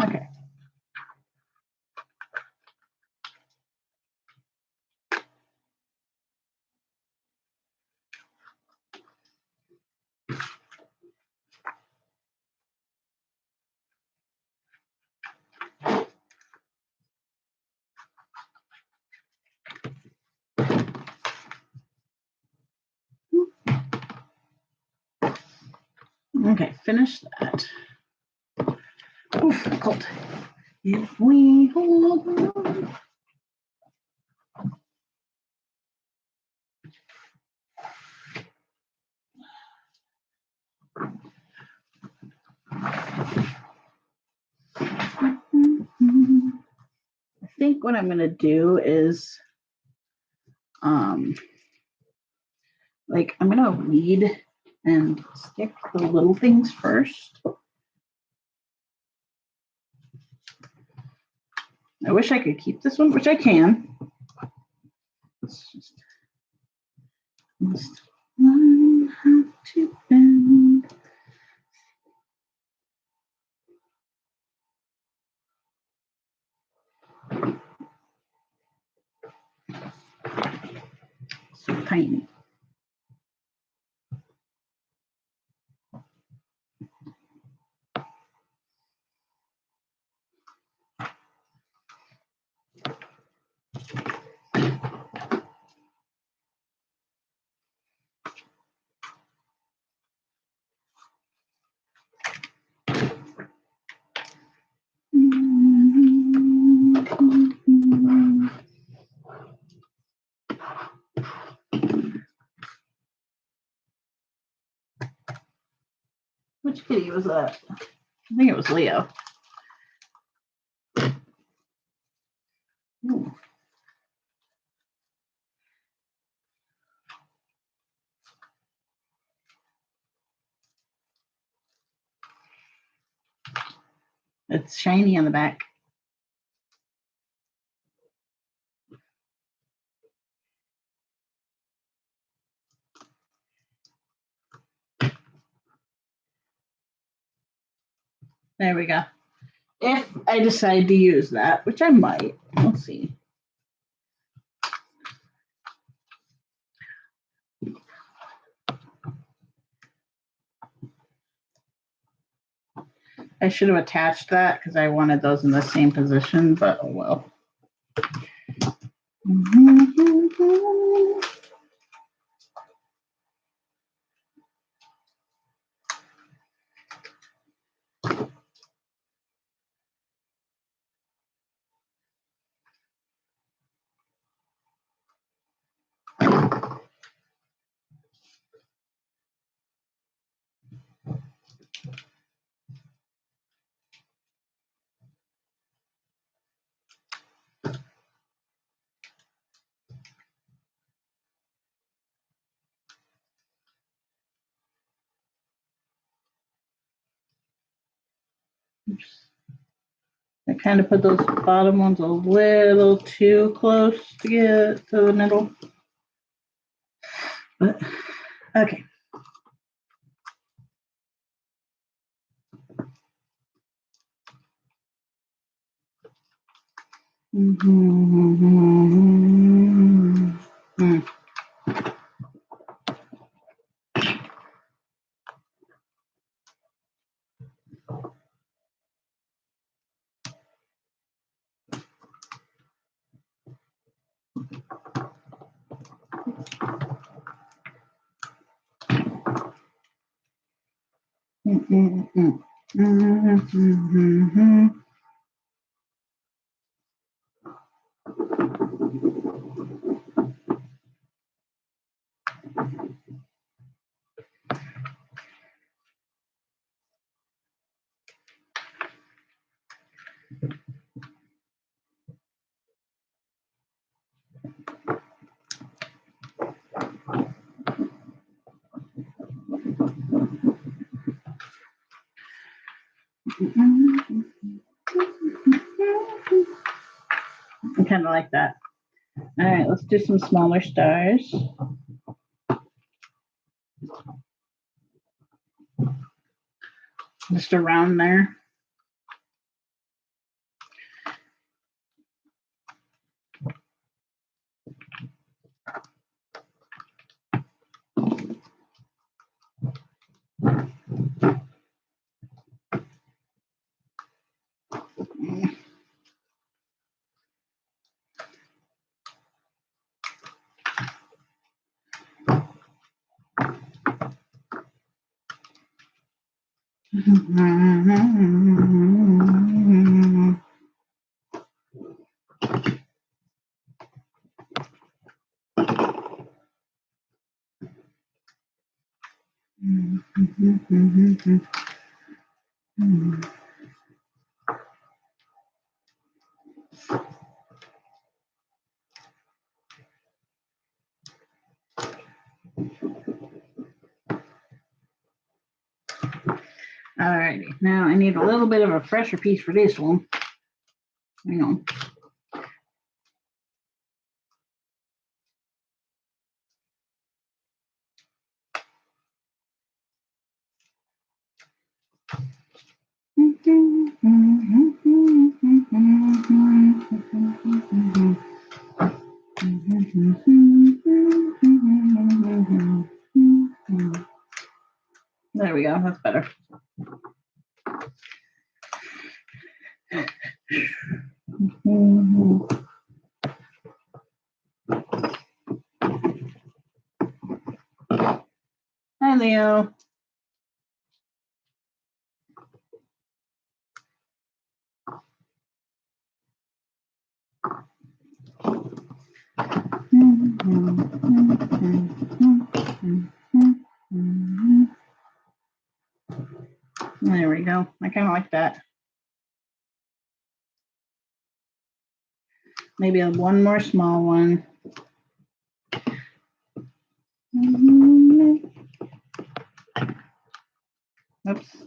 Okay. Okay, finish that. Oof, cold. If we hold on. I think what I'm gonna do is, like I'm gonna weed and stick the little things first. I wish I could keep this one, which I can. It's just learn how to bend. So tiny. Which kitty was that? I think it was Leo. Ooh. It's shiny on the back. There we go. If I decide to use that, which I might, we'll see. I should have attached that because I wanted those in the same position, but oh well. I kind of put those bottom ones a little too close to get to the middle. But, okay. I kind of like that. All right, let's do some smaller stars. Just around there. Alrighty, now I need a little bit of a fresher piece for this one. Hang on. There we go, that's better. Hi, Leo. There we go. I kind of like that. Maybe one more small one. Oops.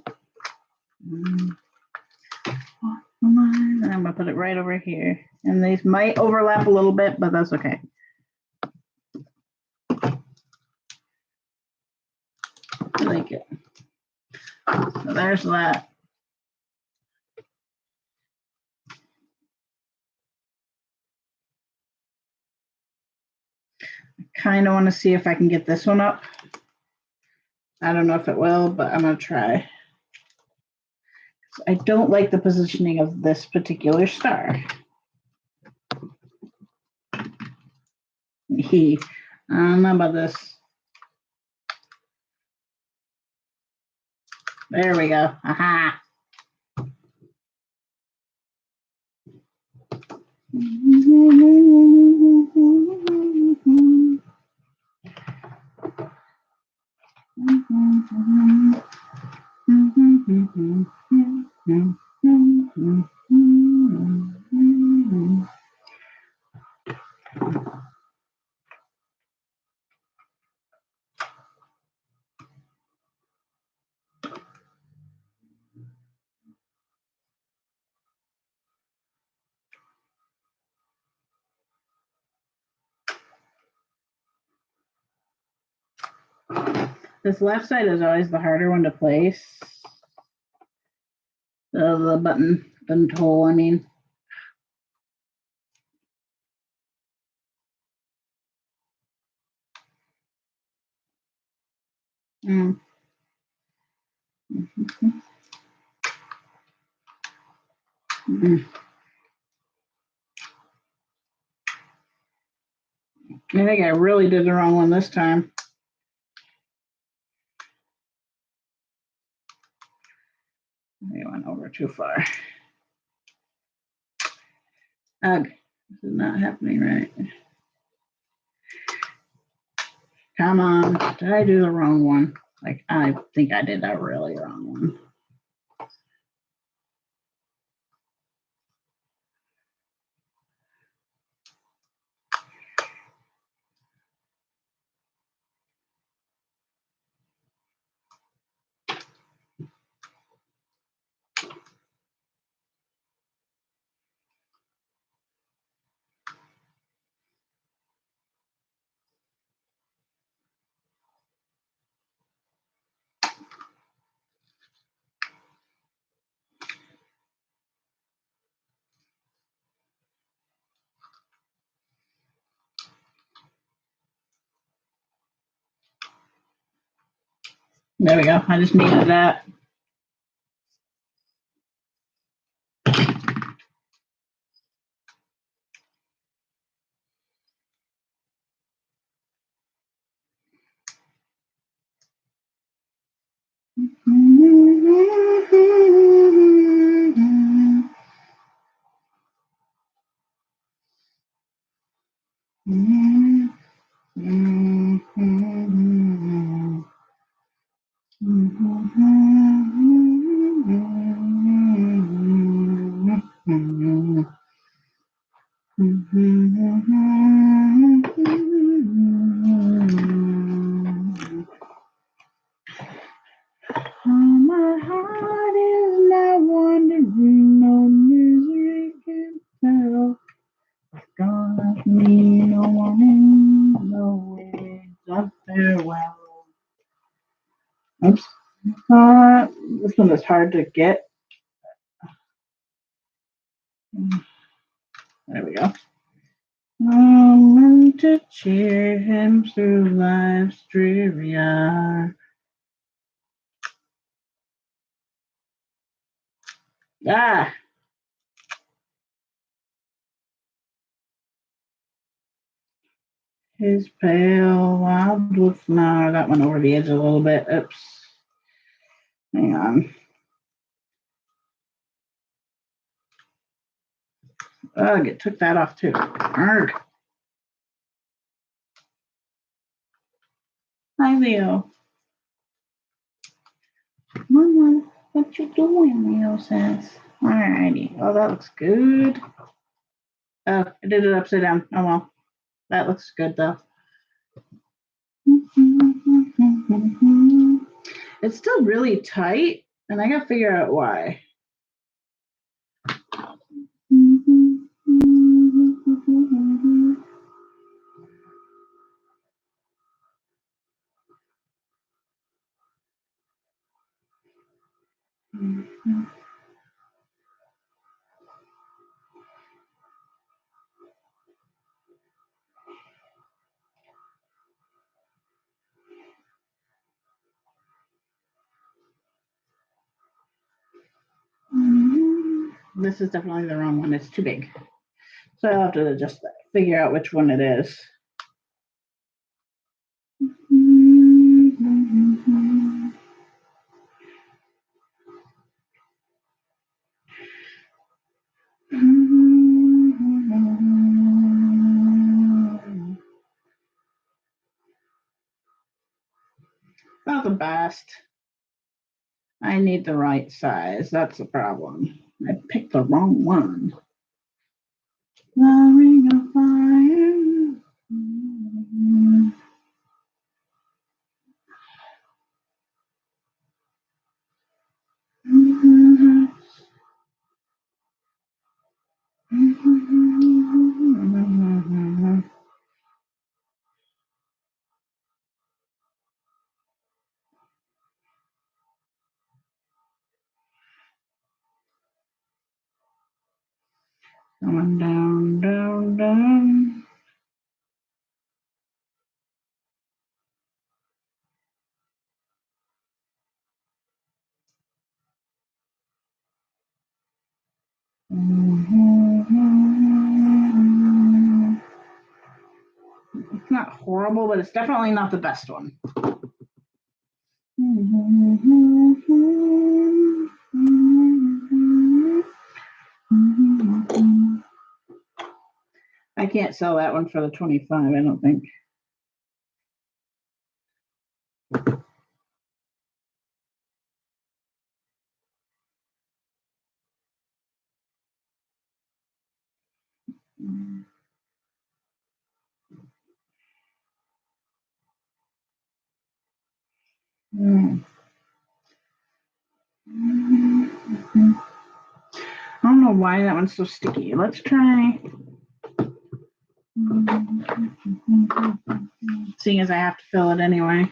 And I'm gonna put it right over here. And these might overlap a little bit, but that's okay. I like it. So there's that. I kind of want to see if I can get this one up. I don't know if it will, but I'm gonna try. I don't like the positioning of this particular star. I don't know about this. There we go. Aha. This left side is always the harder one to place. The button hole, I mean. Mm. Mm. I think I really did the wrong one this time. I went over too far. Ugh, this is not happening right. Come on, did I do the wrong one? Like, I think I did that really wrong one. There we go. I just needed that. My heart is not wandering, no misery can tell. It's gonna be no warning, no way of farewell. Oops. This one is hard to get. There we go. Learn to cheer him through life's dreary hour. Ah! His pale wild look. No, that went over the edge a little bit. Oops. Hang on. Ugh, it took that off too. Arg. Hi, Leo. Mama, what you doing, Leo says. Alrighty. Oh, that looks good. Oh, I did it upside down. Oh well. That looks good though. It's still really tight, and I gotta figure out why. This is definitely the wrong one. It's too big. So I'll have to just figure out which one it is. best. I need the right size. That's the problem. I picked the wrong one. The Ring of Fire. Going down, down, down. It's not horrible, but it's definitely not the best one. I can't sell that one for the 25, I don't think. I don't know why that one's so sticky. Let's try. Seeing as I have to fill it anyway.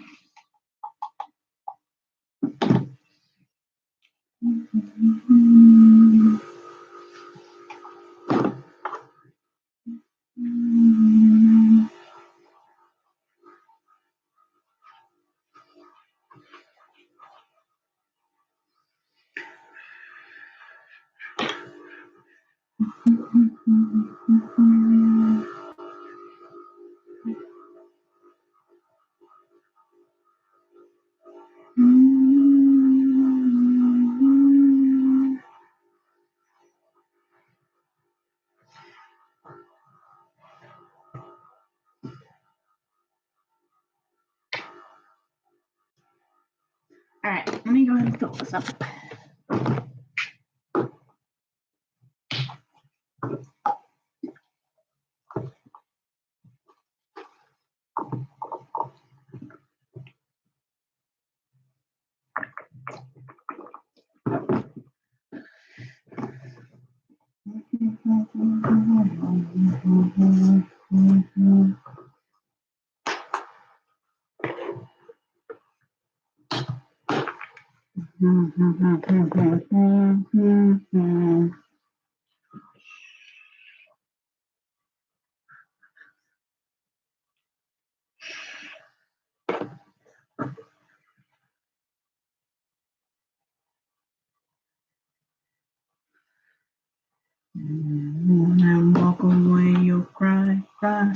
All right, let me go ahead and fill this up. And walk away, you'll cry, cry.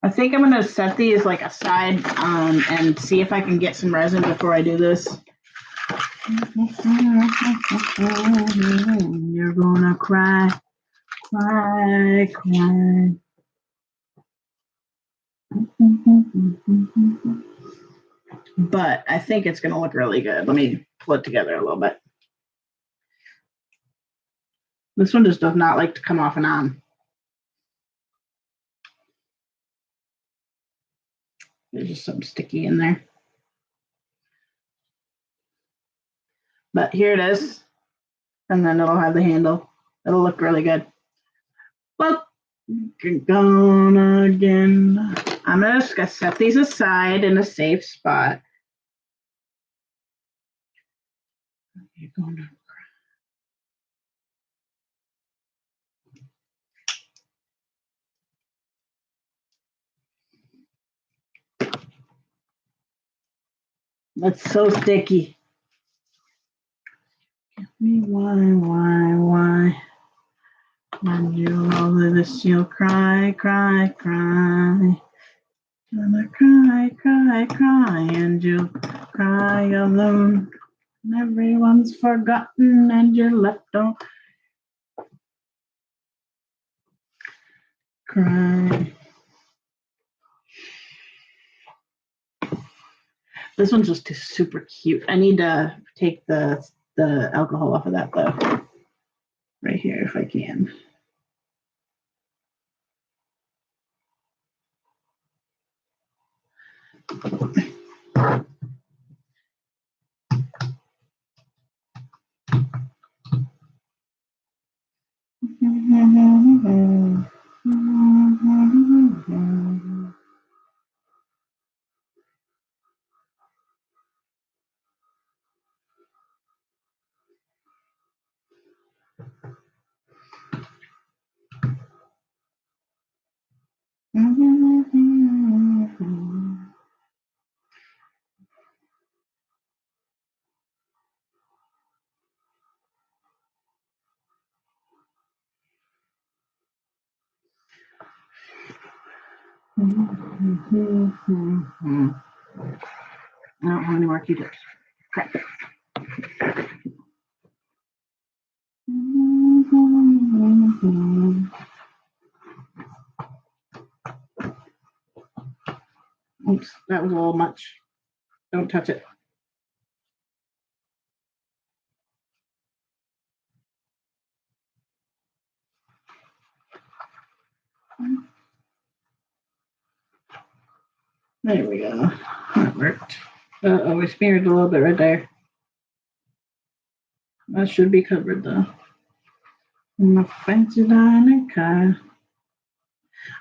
I think I'm gonna set these like aside and see if I can get some resin before I do this. You're gonna cry, cry, cry. But I think it's gonna look really good. Let me pull it together a little bit. This one just does not like to come off and on. There's just something sticky in there. But here it is. And then it'll have the handle. It'll look really good. Well, gone again. I'm just gonna set these aside in a safe spot. You're gonna cry. That's so sticky. Give me why? When you roll this, you'll cry, cry, cry. Gonna cry, cry, cry, and you'll cry alone. And everyone's forgotten, and you're left on. Cry. This one's just super cute. I need to take the alcohol off of that though. Right here if I can. I don't have any more Q-tips. Crap. Oops, that was a little much. Don't touch it. There we go. That worked. Uh-oh, we smeared a little bit right there. That should be covered though. My fancy liner car.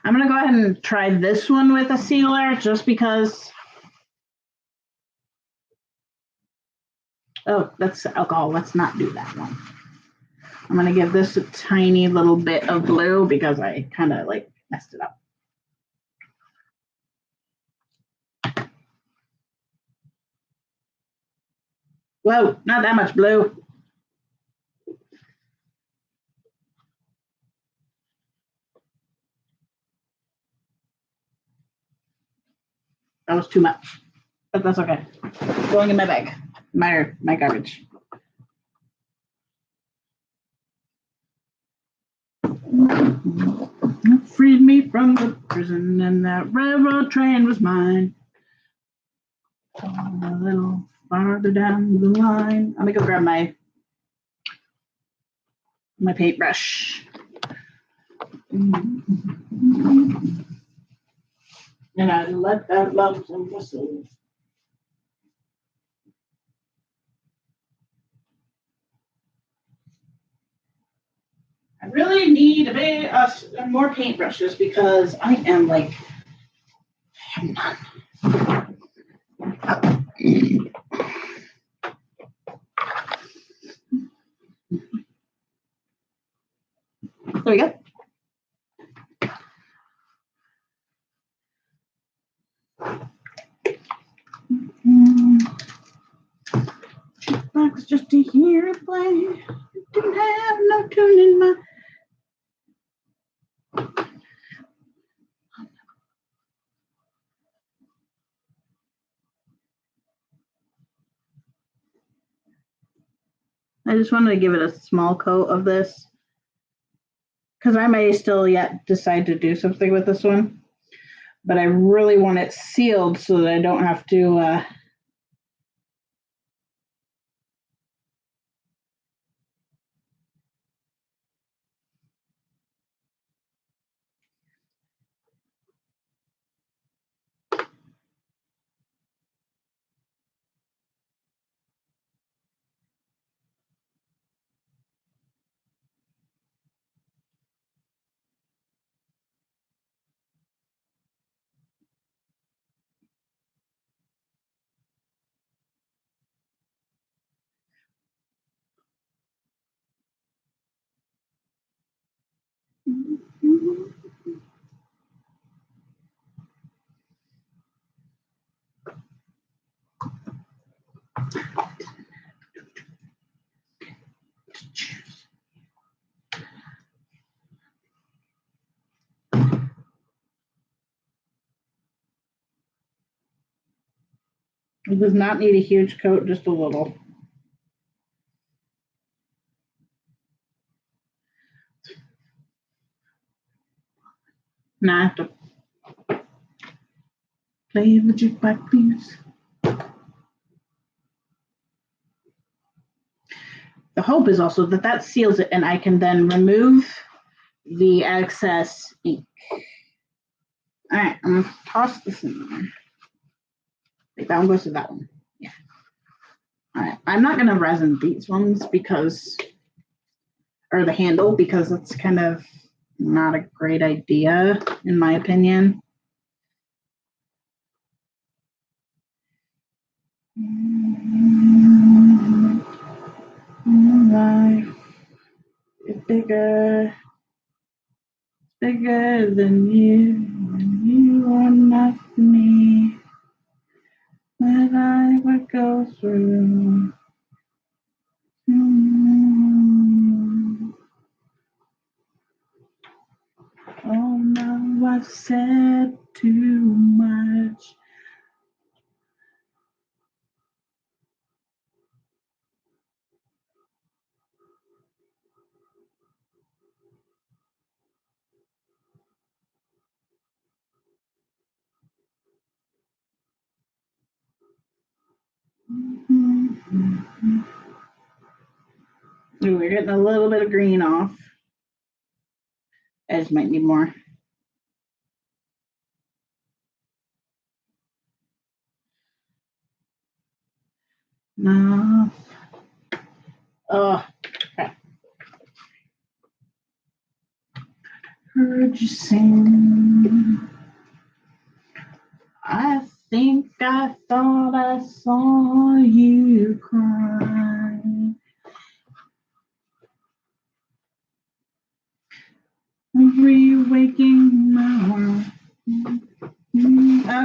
I'm gonna go ahead and try this one with a sealer just because. Oh, that's alcohol. Let's not do that one. I'm gonna give this a tiny little bit of blue because I kind of like messed it up. Whoa, not that much blue. That was too much, but that's okay. Going in my bag, my garbage. Freed me from the prison, and that railroad train was mine. A little farther down the line. I'm gonna go grab my paintbrush. And I let that lonesome whistle. I really need a bit more paintbrushes because I am like, I have none. There we go. Box just to hear it play. Didn't have no tune in my. I just wanted to give it a small coat of this because I may still yet decide to do something with this one, but I really want it sealed so that I don't have to. It does not need a huge coat, just a little. Now I have to play the jukebox, please. the hope is also that that seals it and I can then remove the excess ink. All right, I'm going to toss this in there. Like that one goes to that one. Yeah. All right, I'm not going to resin these ones because, or the handle, because it's kind of not a great idea, in my opinion. Life is bigger than you, and you are not me. What I would go through. Oh no, I've said too much. Ooh, we're getting a little bit of green off. Edge might need more. No. Oh, crap. Heard you sing. I think I thought I saw you cry. Rewaking my world.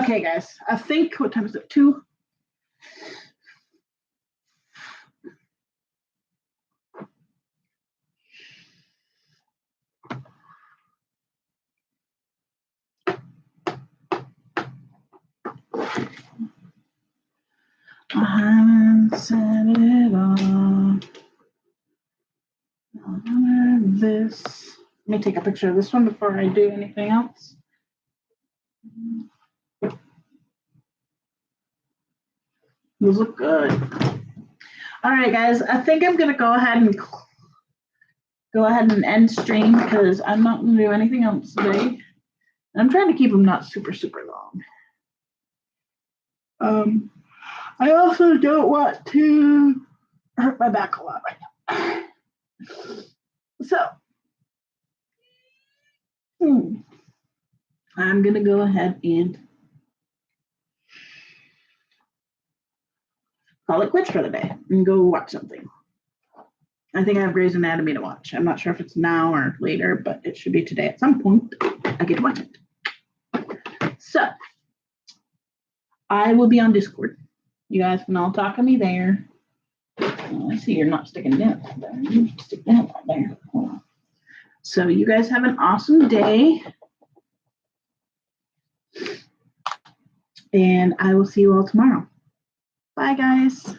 Okay, guys. I think, what time is it? 2? I haven't said it all. This. Let me take a picture of this one before I do anything else. Those look good. All right, guys. I think I'm gonna go ahead and end stream because I'm not gonna do anything else today. I'm trying to keep them not super long. I also don't want to hurt my back a lot right now. So, I'm going to go ahead and call it quits for the day and go watch something. I think I have Grey's Anatomy to watch. I'm not sure if it's now or later, but it should be today at some point. I get to watch it. So, I will be on Discord. You guys can all talk to me there. I see you're not sticking down there. You stick that right there. So you guys have an awesome day. And I will see you all tomorrow. Bye, guys.